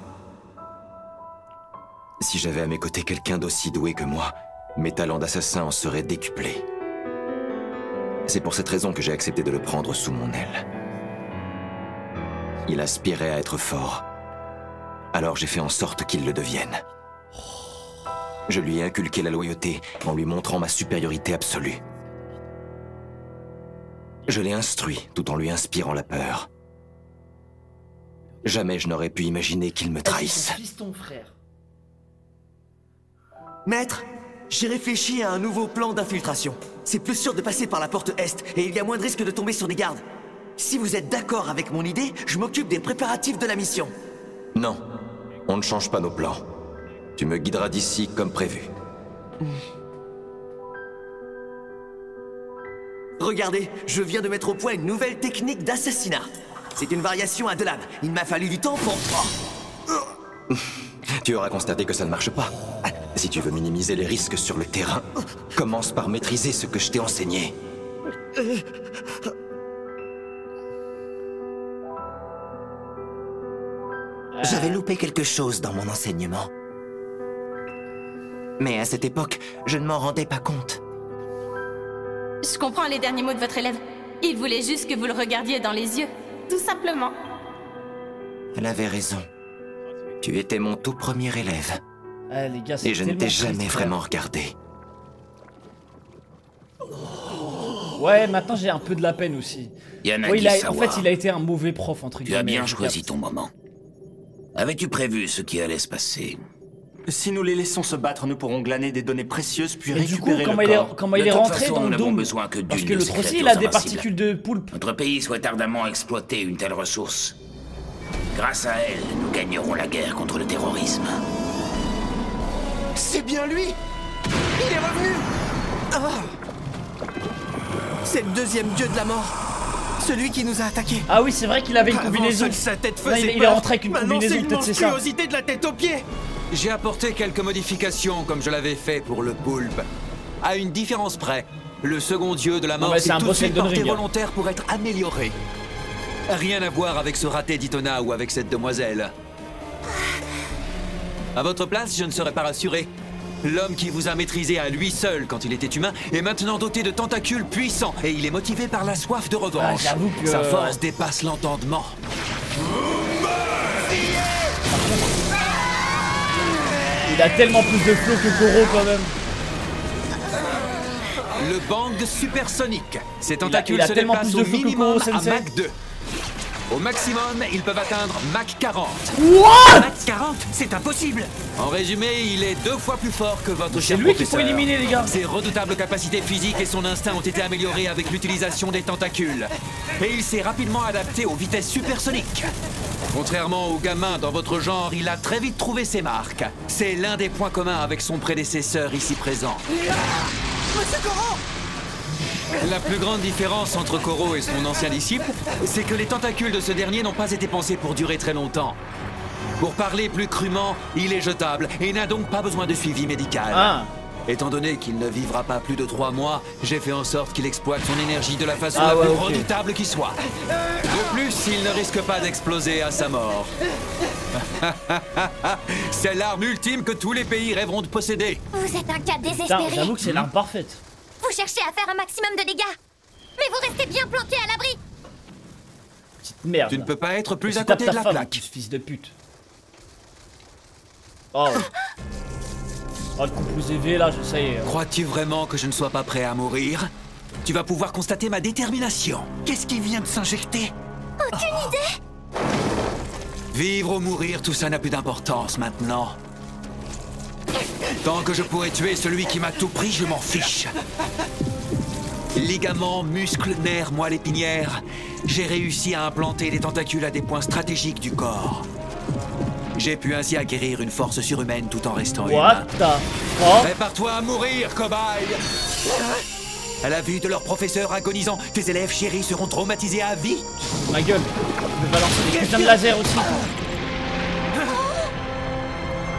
Si j'avais à mes côtés quelqu'un d'aussi doué que moi, mes talents d'assassin en seraient décuplés. C'est pour cette raison que j'ai accepté de le prendre sous mon aile. Il aspirait à être fort. Alors j'ai fait en sorte qu'il le devienne. Je lui ai inculqué la loyauté en lui montrant ma supériorité absolue. Je l'ai instruit tout en lui inspirant la peur. Jamais je n'aurais pu imaginer qu'il me trahisse. Fiston, frère. Maître, j'ai réfléchi à un nouveau plan d'infiltration. C'est plus sûr de passer par la porte Est et il y a moins de risque de tomber sur des gardes. Si vous êtes d'accord avec mon idée, je m'occupe des préparatifs de la mission. Non, on ne change pas nos plans. Tu me guideras d'ici comme prévu. Regardez, je viens de mettre au point une nouvelle technique d'assassinat. C'est une variation à deux lames. Il m'a fallu du temps pour... Tu auras constaté que ça ne marche pas. Si tu veux minimiser les risques sur le terrain, commence par maîtriser ce que je t'ai enseigné. J'avais loupé quelque chose dans mon enseignement. Mais à cette époque, je ne m'en rendais pas compte. Je comprends les derniers mots de votre élève. Il voulait juste que vous le regardiez dans les yeux. Tout simplement. Elle avait raison. Tu étais mon tout premier élève. Ah, les gars, et je ne t'ai jamais vraiment regardé. Ouais, maintenant j'ai un peu de la peine aussi. En fait, il a été un mauvais prof, entre guillemets. Tu as bien choisi ton moment. Avais-tu prévu ce qui allait se passer? Si nous les laissons se battre, nous pourrons glaner des données précieuses puis et récupérer du coup, le corps. Comment il est rentré dans le dôme? Parce que l'autre aussi, il a des particules de poulpe. Notre pays souhaite ardemment exploiter une telle ressource. Grâce à elle, nous gagnerons la guerre contre le terrorisme. C'est bien lui! Il est revenu! C'est le deuxième dieu de la mort. Celui qui nous a attaqués. Ah oui, c'est vrai qu'il avait une combinaison. Sa tête Là, faisait il est rentré avec une combinaison, peut-être c'est ça. monstruosité de la tête aux pieds. J'ai apporté quelques modifications comme je l'avais fait pour le poulpe. À une différence près, le second dieu de la mort s'est tout de suite porté volontaire pour être amélioré. Rien à voir avec ce raté d'Itona ou avec cette demoiselle. À votre place, je ne serais pas rassuré. L'homme qui vous a maîtrisé à lui seul quand il était humain est maintenant doté de tentacules puissants et il est motivé par la soif de revanche. Ah, j'avoue que... Sa force dépasse l'entendement. Il a tellement plus de flow que Koro quand même. Le bang supersonique. Ces tentacules il a se tellement déplacent plus de au flow que minimum Koro à Sensei. Mach 2. Au maximum, ils peuvent atteindre Mach 40. What? Mach 40, c'est impossible. En résumé, il est 2 fois plus fort que votre cher C'est lui qu'il professeur. faut éliminer, les gars. Ses redoutables capacités physiques et son instinct ont été améliorés avec l'utilisation des tentacules. Et il s'est rapidement adapté aux vitesses supersoniques. Contrairement aux gamins dans votre genre, il a très vite trouvé ses marques. C'est l'un des points communs avec son prédécesseur ici présent. Monsieur Koro! La plus grande différence entre Koro et son ancien disciple, c'est que les tentacules de ce dernier n'ont pas été pensés pour durer très longtemps. Pour parler plus crûment, il est jetable et n'a donc pas besoin de suivi médical. Ah. Étant donné qu'il ne vivra pas plus de 3 mois, j'ai fait en sorte qu'il exploite son énergie de la façon la plus redoutable qui soit. De plus, il ne risque pas d'exploser à sa mort. C'est l'arme ultime que tous les pays rêveront de posséder. Vous êtes un cas Putain, désespéré. j'avoue que c'est l'arme parfaite. Vous cherchez à faire un maximum de dégâts. Mais vous restez bien planté à l'abri. Petite merde. Tu ne peux pas être plus Tu à tapes côté ta de la femme, plaque. fils de pute. Oh. Oh, le composé V là, je sais. Crois-tu vraiment que je ne sois pas prêt à mourir? Tu vas pouvoir constater ma détermination. Qu'est-ce qui vient de s'injecter? Aucune idée. Vivre ou mourir, tout ça n'a plus d'importance maintenant. Tant que je pourrai tuer celui qui m'a tout pris, je m'en fiche. Ligaments, muscles, nerfs, moelle épinière, j'ai réussi à implanter des tentacules à des points stratégiques du corps. J'ai pu ainsi acquérir une force surhumaine tout en restant humain. What the fuck? Prépare-toi à mourir, cobaye! À la vue de leur professeur agonisant, tes élèves chéris seront traumatisés à vie. Ma gueule. Je vais balancer des putains de laser aussi.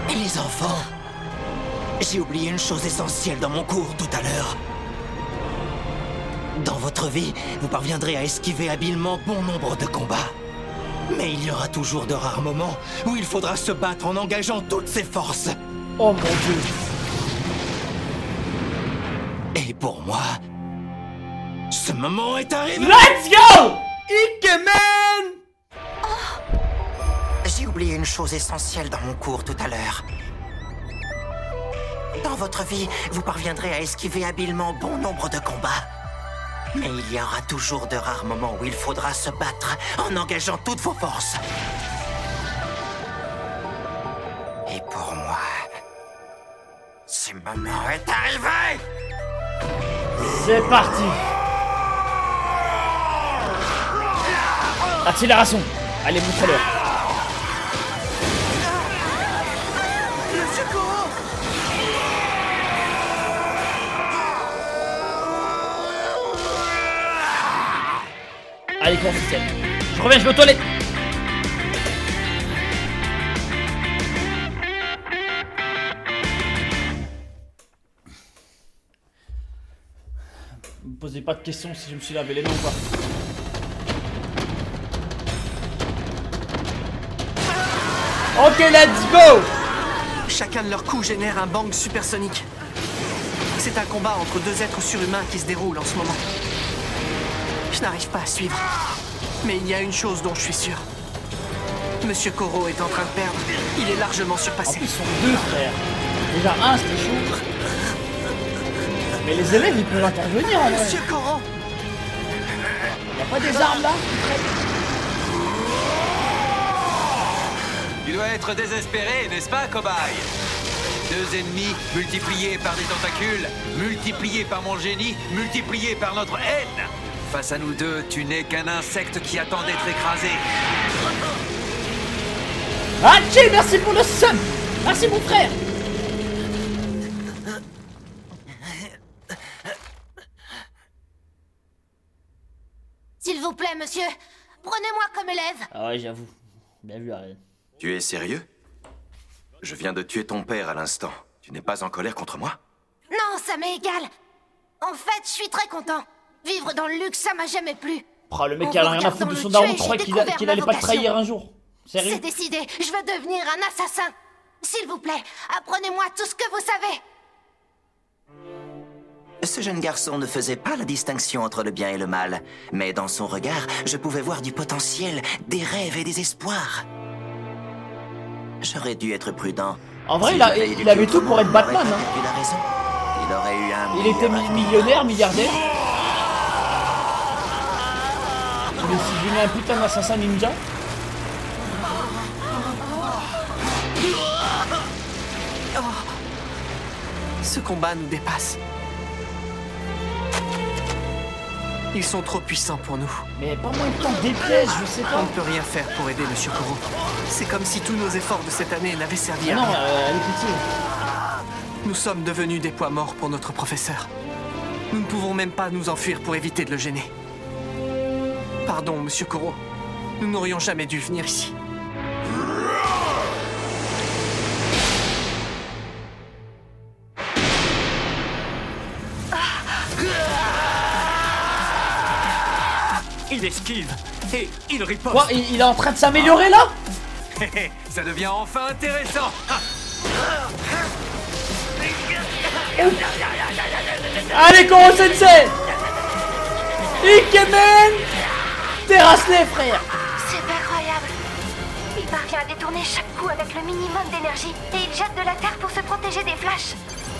Les enfants, j'ai oublié une chose essentielle dans mon cours tout à l'heure. Dans votre vie, vous parviendrez à esquiver habilement bon nombre de combats. Mais il y aura toujours de rares moments où il faudra se battre en engageant toutes ses forces. Oh mon dieu. Et pour moi, ce moment est arrivé. Let's go! Ikemen! J'ai oublié une chose essentielle dans mon cours tout à l'heure. Dans votre vie, vous parviendrez à esquiver habilement bon nombre de combats. Mais il y aura toujours de rares moments où il faudra se battre en engageant toutes vos forces. Et pour moi, ce moment est arrivé! C'est parti. Accélération. Allez, montre-leur. Monsieur Koro! Allez, cours système. Je reviens, je vais aux toilettes. Ne me posez pas de questions si je me suis lavé les mains ou pas. Ok, let's go! Chacun de leurs coups génère un bang supersonique. C'est un combat entre deux êtres surhumains qui se déroule en ce moment. Je n'arrive pas à suivre. Mais il y a une chose dont je suis sûr. Monsieur Koro est en train de perdre. Il est largement surpassé. En plus, ils sont deux frères. Déjà un, c'était chaud. Mais les élèves, ils peuvent intervenir en vrai. Monsieur Koro! Y'a pas des armes là? Tu dois être désespéré, n'est-ce pas, cobaye? Deux ennemis multipliés par des tentacules, multipliés par mon génie, multipliés par notre haine. Face à nous deux, tu n'es qu'un insecte qui attend d'être écrasé. Hachi, merci pour le sub! Merci mon frère! S'il vous plaît, monsieur, prenez-moi comme élève. Ah ouais, j'avoue. Bien vu, Ariel. Tu es sérieux? Je viens de tuer ton père à l'instant. Tu n'es pas en colère contre moi? Non, ça m'est égal. En fait, je suis très content. Vivre dans le luxe, ça m'a jamais plu. Oh, le mec, il a rien à foutre de son daron, je croyais qu'il allait pas le trahir un jour. Sérieux? C'est décidé, je veux devenir un assassin. S'il vous plaît, apprenez-moi tout ce que vous savez. Ce jeune garçon ne faisait pas la distinction entre le bien et le mal, mais dans son regard, je pouvais voir du potentiel, des rêves et des espoirs. J'aurais dû être prudent. En vrai, il avait tout pour être Batman. Hein. Il a raison. Il aurait eu un... Il était millionnaire, milliardaire. Il est devenu un putain d'assassin ninja. Ce combat nous dépasse. Ils sont trop puissants pour nous. Mais pas moins de temps des pièges, je sais pas. On ne peut rien faire pour aider Monsieur Koro. C'est comme si tous nos efforts de cette année n'avaient servi à rien. Non, elle est petite. Nous sommes devenus des poids morts pour notre professeur. Nous ne pouvons même pas nous enfuir pour éviter de le gêner. Pardon, Monsieur Koro. Nous n'aurions jamais dû venir ici. Il esquive et il riposte. Quoi, il est en train de s'améliorer là? Ça devient enfin intéressant. Allez, Koro Sensei! Ikemen! Terrasse-les, frère! C'est incroyable. Il parvient à détourner chaque coup avec le minimum d'énergie et il jette de la terre pour se protéger des flashs.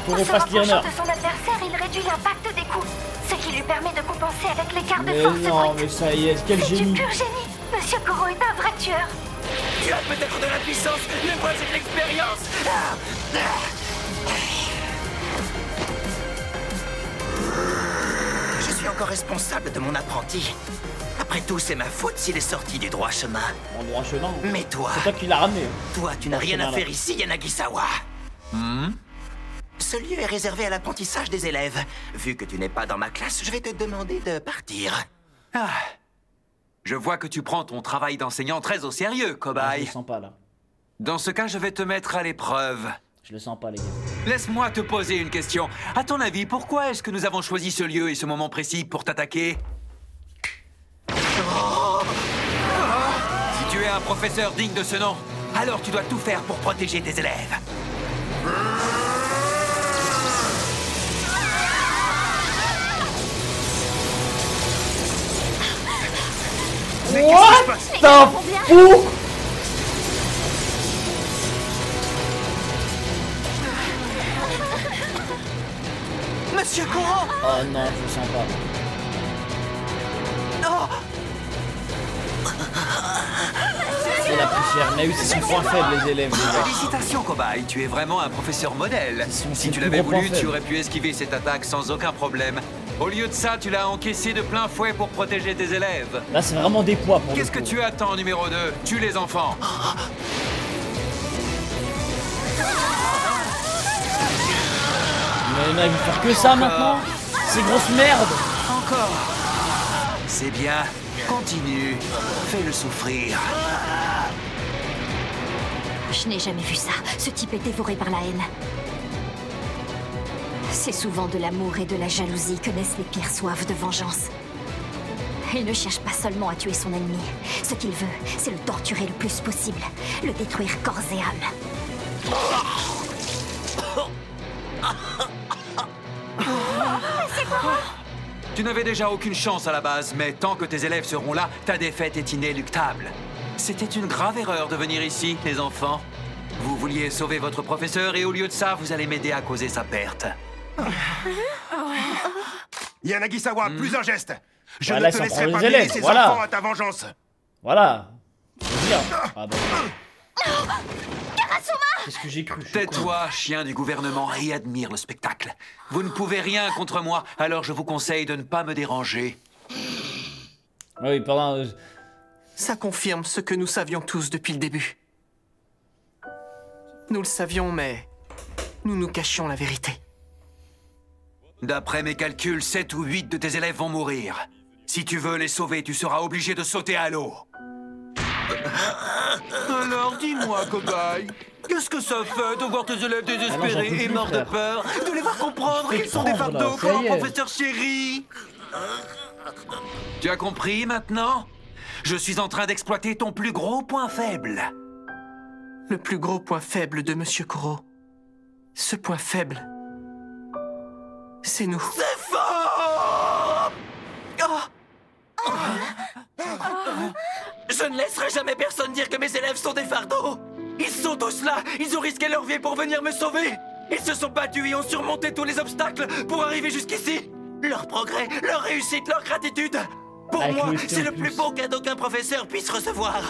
En se rapprochant de son adversaire, il réduit l'impact des coups, ce qui lui permet de compenser avec l'écart de force brute. Mais ça y est, quel génie! C'est du pur génie. Monsieur Koro est un vrai tueur. Tu as peut-être de la puissance, mais moi j'ai de l'expérience. Je suis encore responsable de mon apprenti. Après tout, c'est ma faute s'il est sorti du droit chemin. En droit chemin? Mais toi... C'est toi qui l'as ramené. Toi, tu n'as rien à faire ici, Yanagisawa. Ce lieu est réservé à l'apprentissage des élèves. Vu que tu n'es pas dans ma classe, je vais te demander de partir. Ah. Je vois que tu prends ton travail d'enseignant très au sérieux, cobaye. Je le sens pas, là. Dans ce cas, je vais te mettre à l'épreuve. Je le sens pas, les gars. Laisse-moi te poser une question. À ton avis, pourquoi est-ce que nous avons choisi ce lieu et ce moment précis pour t'attaquer? Si tu es un professeur digne de ce nom, alors tu dois tout faire pour protéger tes élèves. What the fuck? Monsieur Koro! Oh non, je le sens pas. Oh! C'est la poussière, mais oui, c'est son point faible, les élèves. Félicitations, cobaye, tu es vraiment un professeur modèle. Si tu l'avais voulu, tu aurais pu esquiver cette attaque sans aucun problème. Au lieu de ça, tu l'as encaissé de plein fouet pour protéger tes élèves. Là, c'est vraiment des poids pour Qu'est-ce que tu attends, numéro 2? Tue les enfants. Mais non, il veut faire que ça maintenant? C'est grosse merde. Encore. C'est bien. Continue. Fais-le souffrir. Je n'ai jamais vu ça. Ce type est dévoré par la haine. C'est souvent de l'amour et de la jalousie que naissent les pires soifs de vengeance. Il ne cherche pas seulement à tuer son ennemi. Ce qu'il veut, c'est le torturer le plus possible. Le détruire corps et âme. C'est quoi? Tu n'avais déjà aucune chance à la base, mais tant que tes élèves seront là, ta défaite est inéluctable. C'était une grave erreur de venir ici, les enfants. Vous vouliez sauver votre professeur et au lieu de ça, vous allez m'aider à causer sa perte. Yanagisawa, plus un geste. Je Voilà, ne te ça laisserai prend pas les mêler élèves, ces voilà. enfants à ta vengeance. Voilà. C'est bien. Ah bah. Karasuma! Qu'est-ce que j'ai cru? Tais-toi, chien du gouvernement, et admire le spectacle. Vous ne pouvez rien contre moi, alors je vous conseille de ne pas me déranger. Oui, pardon. Ça confirme ce que nous savions tous depuis le début. Nous le savions, mais nous nous cachions la vérité. D'après mes calculs, 7 ou 8 de tes élèves vont mourir. Si tu veux les sauver, tu seras obligé de sauter à l'eau. Alors dis-moi, cobaye, qu'est-ce que ça fait de voir tes élèves désespérés et morts de peur, de les voir comprendre qu'ils sont des fardeaux pour un professeur chéri? Tu as compris maintenant? Je suis en train d'exploiter ton plus gros point faible. Le plus gros point faible de Monsieur Koro. Ce point faible, c'est nous. C'est faux! Je ne laisserai jamais personne dire que mes élèves sont des fardeaux. Ils sont tous là, ils ont risqué leur vie pour venir me sauver. Ils se sont battus et ont surmonté tous les obstacles pour arriver jusqu'ici. Leur progrès, leur réussite, leur gratitude. Pour moi, c'est le plus beau cadeau qu'un professeur puisse recevoir.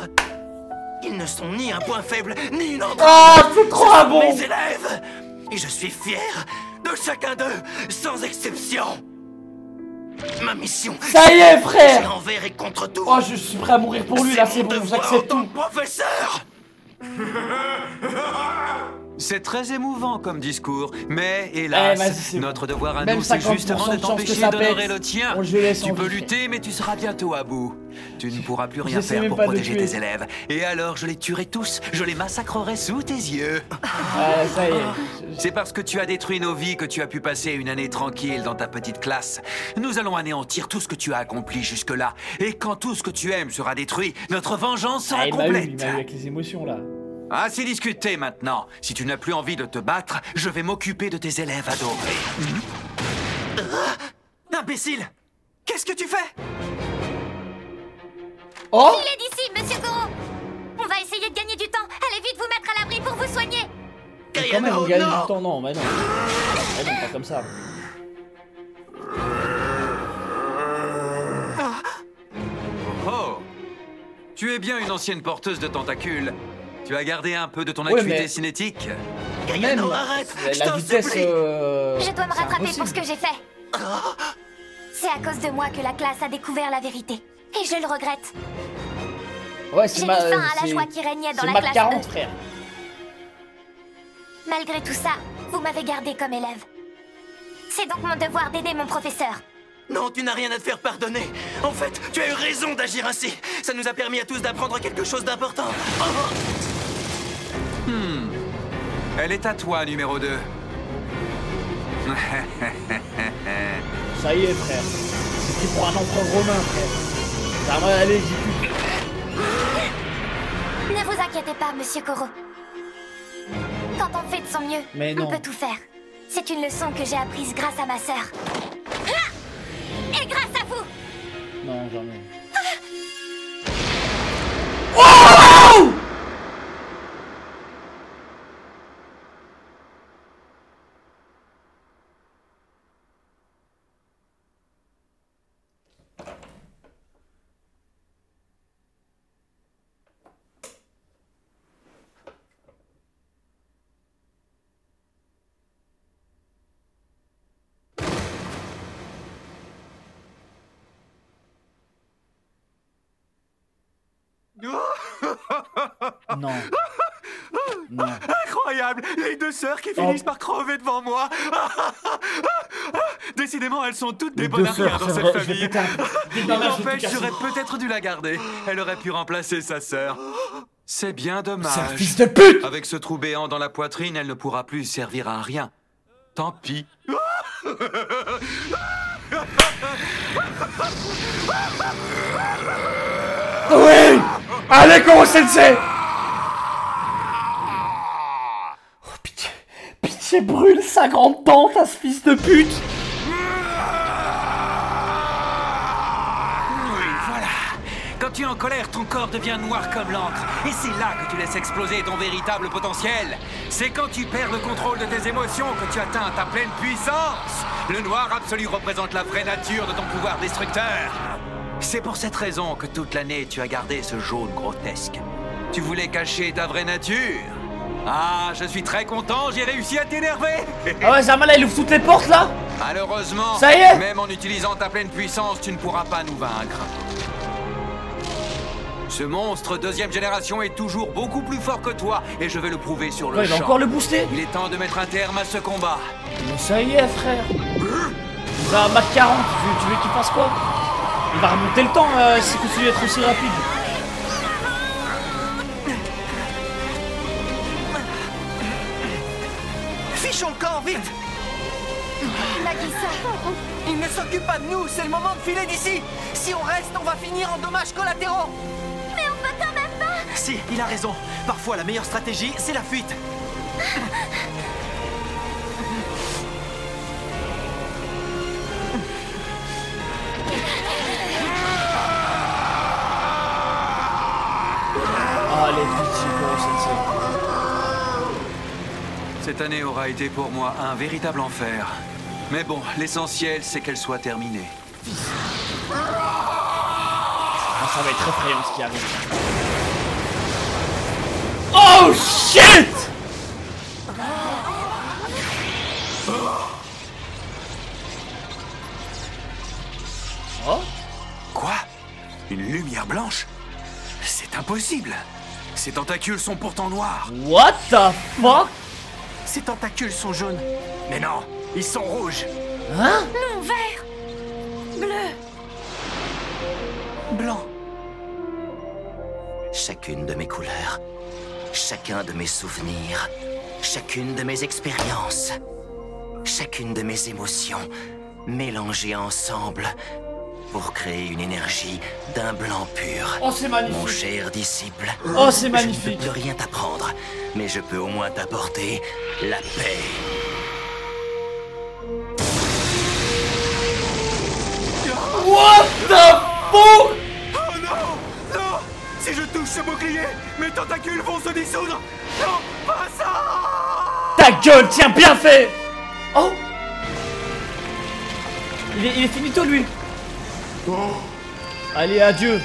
Ils ne sont ni un point faible, ni une entrave. Ah, c'est trop bon! Mes élèves. Et je suis fier de chacun d'eux, sans exception. Ma mission, ça y est, frère! c'est envers et contre tout. Oh, je suis prêt à mourir pour lui, là, c'est bon, j'accepte tout. Professeur! C'est très émouvant comme discours, mais hélas, notre devoir à nous, c'est justement de t'empêcher d'honorer le tien. Tu peux lutter, mais tu seras bientôt à bout. Tu ne pourras plus rien faire pour protéger tes élèves. Et alors, je les tuerai tous, je les massacrerai sous tes yeux. Ça y est. C'est parce que tu as détruit nos vies que tu as pu passer une année tranquille dans ta petite classe. Nous allons anéantir tout ce que tu as accompli jusque-là. Et quand tout ce que tu aimes sera détruit, notre vengeance sera complète. Il m'a eu avec les émotions, là. Assez discuté maintenant. Si tu n'as plus envie de te battre, je vais m'occuper de tes élèves adorés. Imbécile! Qu'est-ce que tu fais? Oh! Filez d'ici, Monsieur Koro! On va essayer de gagner du temps. Allez vite vous mettre à l'abri pour vous soigner. Quand même, on gagne du temps, non, mais non. Mais non, pas comme ça. Oh! Tu es bien une ancienne porteuse de tentacules. Tu as gardé un peu de ton acuité cinétique? Gaïano, arrête! La vitesse... Je dois me rattraper pour ce que j'ai fait. C'est à cause de moi que la classe a découvert la vérité. Et je le regrette. Ouais, c'est ma... J'ai mis fin à la joie qui régnait dans la classe 40, frère. Malgré tout ça, vous m'avez gardé comme élève. C'est donc mon devoir d'aider mon professeur. Non, tu n'as rien à te faire pardonner. En fait, tu as eu raison d'agir ainsi. Ça nous a permis à tous d'apprendre quelque chose d'important. Elle est à toi, numéro 2. Ça y est, frère. C'était pour un empereur romain, frère. Ça va aller, dis-tu. Ne vous inquiétez pas, Monsieur Koro. Quand on fait de son mieux, on peut tout faire. C'est une leçon que j'ai apprise grâce à ma sœur. Et grâce à vous. Non, jamais. Oh! Non. Non. Incroyable! Les deux sœurs qui finissent par crever devant moi! Décidément, elles sont toutes des bonnes à rien dans cette famille. N'empêche, j'aurais peut-être dû la garder. Elle aurait pu remplacer sa sœur. C'est bien dommage. C'est un fils de pute! Avec ce trou béant dans la poitrine, elle ne pourra plus servir à rien. Tant pis. Oui! Allez, Koro Sensei! Oh, pitié. Pitié, brûle sa grande tante à ce fils de pute! Voilà. Quand tu es en colère, ton corps devient noir comme l'encre. Et c'est là que tu laisses exploser ton véritable potentiel. C'est quand tu perds le contrôle de tes émotions que tu atteins ta pleine puissance. Le noir absolu représente la vraie nature de ton pouvoir destructeur. C'est pour cette raison que toute l'année, tu as gardé ce jaune grotesque. Tu voulais cacher ta vraie nature. Ah, je suis très content, j'ai réussi à t'énerver. Ah ouais, Zermala, il ouvre toutes les portes, là. Malheureusement, ça y est. Même en utilisant ta pleine puissance, tu ne pourras pas nous vaincre. Ce monstre deuxième génération est toujours beaucoup plus fort que toi, et je vais le prouver sur le champ. Il va encore le booster. Il est temps de mettre un terme à ce combat. Mais ça y est, frère. Il va à Mach 40, tu veux qu'il fasse quoi? Il va remonter le temps si continue d'être aussi rapide. Fichons le camp, vite! Nagisa! Il ne s'occupe pas de nous, c'est le moment de filer d'ici! Si on reste, on va finir en dommages collatéraux! Mais on peut quand même pas! Si, il a raison. Parfois, la meilleure stratégie, c'est la fuite. Allez, petit Koro-sensei. Cette année aura été pour moi un véritable enfer. Mais bon, l'essentiel, c'est qu'elle soit terminée. Ah, ça va être effrayant ce qui arrive. Oh shit! Oh? Quoi? Une lumière blanche? C'est impossible! Ces tentacules sont pourtant noirs! What the fuck? Ces tentacules sont jaunes. Mais non, ils sont rouges. Hein? Non, vert! Bleu! Blanc. Chacune de mes couleurs, chacun de mes souvenirs, chacune de mes expériences, chacune de mes émotions, mélangées ensemble pour créer une énergie d'un blanc pur. Oh, c'est magnifique. Mon cher disciple. Oh, c'est magnifique. Je ne peux plus rien t'apprendre, mais je peux au moins t'apporter la paix. What the fuck? Oh non! Non! Si je touche ce bouclier, mes tentacules vont se dissoudre! Non, pas ça! Ta gueule, tiens, bien fait! Oh! Il est finito, lui! Allez, adieu!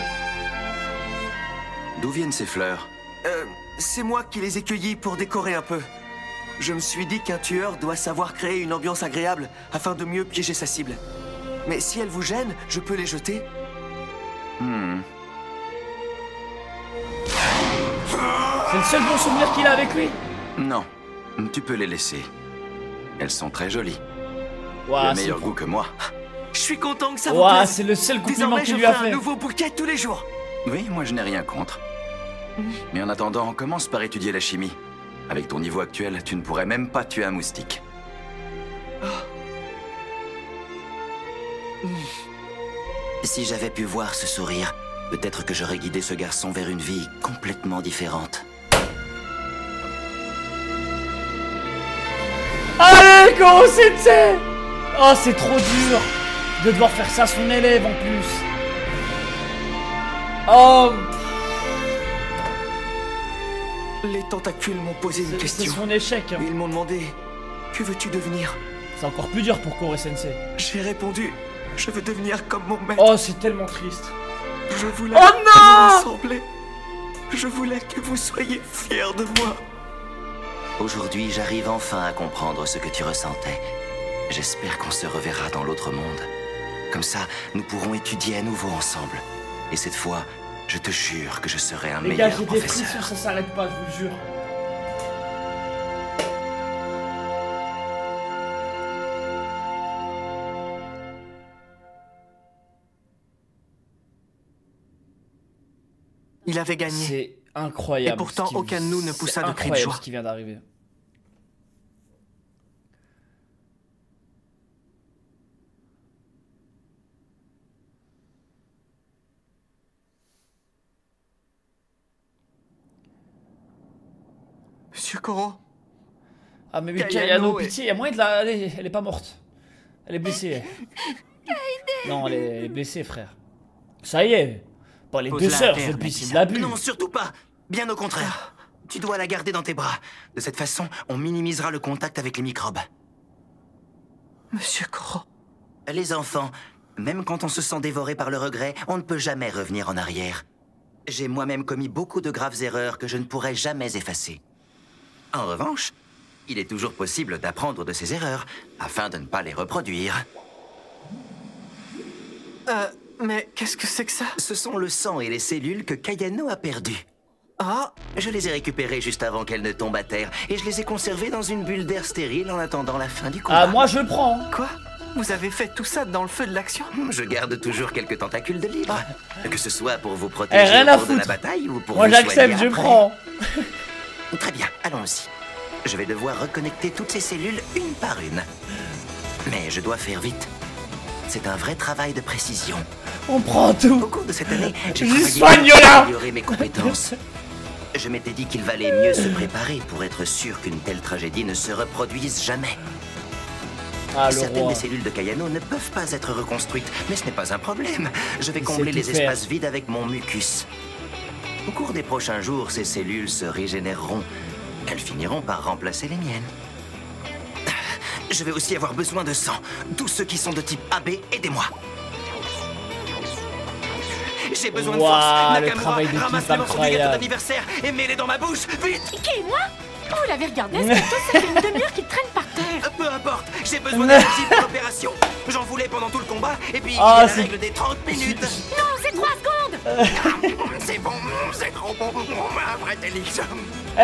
D'où viennent ces fleurs? C'est moi qui les ai cueillis pour décorer un peu. Je me suis dit qu'un tueur doit savoir créer une ambiance agréable afin de mieux piéger sa cible. Mais si elles vous gênent, je peux les jeter. C'est le seul bon souvenir qu'il a avec lui? Non, tu peux les laisser. Elles sont très jolies. Ouah, le meilleur goût que moi. Je suis content que ça vous Ouah, plaise. c'est le seul compliment Désormais, qu'il je lui a ferai fait. un nouveau bouquet tous les jours. Oui, moi je n'ai rien contre. Mais en attendant, commence par étudier la chimie. Avec ton niveau actuel, tu ne pourrais même pas tuer un moustique. Si j'avais pu voir ce sourire, peut-être que j'aurais guidé ce garçon vers une vie complètement différente. Allez, Koro-sensei! Oh, c'est trop dur de devoir faire ça à son élève en plus. Oh! Les tentacules m'ont posé une question. C'est son échec. Hein. Ils m'ont demandé, que veux-tu devenir? C'est encore plus dur pour Koro-sensei. J'ai répondu, je veux devenir comme mon maître. Oh, c'est tellement triste. Je voulais oh non vous ressembler. Je voulais que vous soyez fiers de moi. Aujourd'hui, j'arrive enfin à comprendre ce que tu ressentais. J'espère qu'on se reverra dans l'autre monde. Comme ça, nous pourrons étudier à nouveau ensemble. Et cette fois, je te jure que je serai un meilleur professeur. Les gars, j'ai des frissons, ça s'arrête pas, je vous jure. Il avait gagné. C'est incroyable. Et pourtant, aucun de nous ne poussa de cri de joie. Ce qui vient d'arriver. Monsieur Koro. Ah mais oui, Kayano, pitié, il y a moyen de la... Elle est pas morte. Elle est blessée. Non, elle est blessée, frère. Ça y est. Pas les deux sœurs, c'est de l'abus. Non, surtout pas. Bien au contraire. Tu dois la garder dans tes bras. De cette façon, on minimisera le contact avec les microbes. Monsieur Koro. Les enfants, même quand on se sent dévoré par le regret, on ne peut jamais revenir en arrière. J'ai moi-même commis beaucoup de graves erreurs que je ne pourrai jamais effacer. En revanche, il est toujours possible d'apprendre de ces erreurs, afin de ne pas les reproduire. Mais qu'est-ce que c'est que ça? Ce sont le sang et les cellules que Kayano a perdues. Ah! Je les ai récupérées juste avant qu'elles ne tombent à terre, et je les ai conservées dans une bulle d'air stérile en attendant la fin du combat. Ah, moi je le prends. Quoi? Vous avez fait tout ça dans le feu de l'action? Je garde toujours quelques tentacules de libre. Que ce soit pour vous protéger rien à au cours de la foutre. bataille ou pour Moi vous soigner j'accepte, je après. prends. Très bien, allons-y. Je vais devoir reconnecter toutes ces cellules une par une. Mais je dois faire vite. C'est un vrai travail de précision. On prend tout. Au cours de cette année, j'ai Juste travaillé Fagnola. à améliorer mes compétences. Je m'étais dit qu'il valait mieux se préparer pour être sûr qu'une telle tragédie ne se reproduise jamais. Ah, le Certaines roi. des cellules de Kayano ne peuvent pas être reconstruites, mais ce n'est pas un problème. Je vais Il combler sait les tout faire. espaces vides avec mon mucus. Au cours des prochains jours, ces cellules se régénéreront. Elles finiront par remplacer les miennes. Je vais aussi avoir besoin de sang. Tous ceux qui sont de type AB, aidez-moi. J'ai besoin de force. Waouh, le Nakamura, travail d'équipe ramasse le morceau du gâteau incroyable. d'anniversaire et mets-les dans ma bouche, vite. Qui, moi? Vous l'avez regardé, ce gâteau, ça fait une demi-heure qu'il traîne par terre. Peu importe, j'ai besoin d'énergie pour l'opération. J'en voulais pendant tout le combat, et puis Ah, il y a la c'est- règle des 30 minutes. Non, c'est 3 secondes. C'est bon, c'est trop bon. Un vrai délice.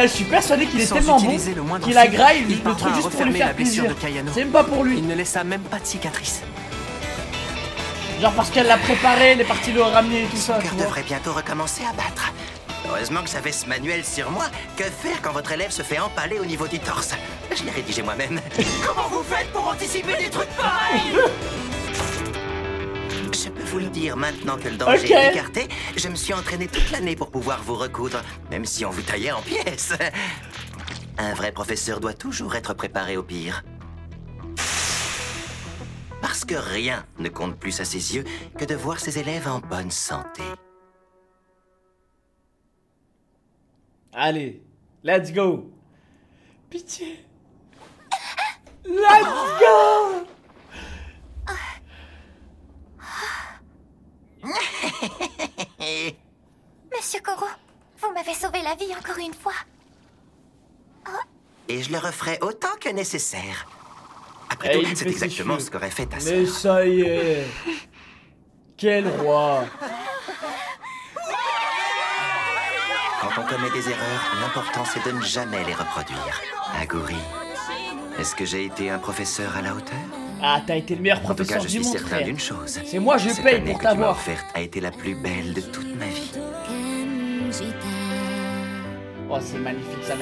Je suis persuadé qu'il est Sans tellement bon utiliser le moindre qu'il a fil, graille il le parvint truc à juste pour lui refermer faire la blessure plaisir. de Kayano. C'est même pas pour lui. Il ne laissa même pas de cicatrice. Genre parce qu'elle l'a préparé, elle est partie le ramener et tout ça. Son cœur devrait bientôt recommencer à battre. Heureusement que j'avais ce manuel sur moi. Que faire quand votre élève se fait empaler au niveau du torse? Je l'ai rédigé moi-même. Comment vous faites pour anticiper des trucs pareils? Je peux vous le dire maintenant que le danger est écarté. Je me suis entraîné toute l'année pour pouvoir vous recoudre, même si on vous taillait en pièces. Un vrai professeur doit toujours être préparé au pire. Parce que rien ne compte plus à ses yeux que de voir ses élèves en bonne santé. Allez, let's go. Pitié. Let's go. Monsieur Koro, vous m'avez sauvé la vie encore une fois. Et je le referai autant que nécessaire. Après Eh, tout, il c'est fait exactement ses ce qu'aurait fait ta Mais sœur. ça y est. Quel roi. Quand on commet des erreurs, l'important c'est de ne jamais les reproduire. Aguri, est-ce que j'ai été un professeur à la hauteur? Ah, t'as été le meilleur En tout cas, professeur je du suis monde, certain frère. d'une chose. C'est moi, je Cette paye année pour que tu m'as t'avoir. offerte a été la plus belle de toute ma vie. Oh, c'est magnifique, ça.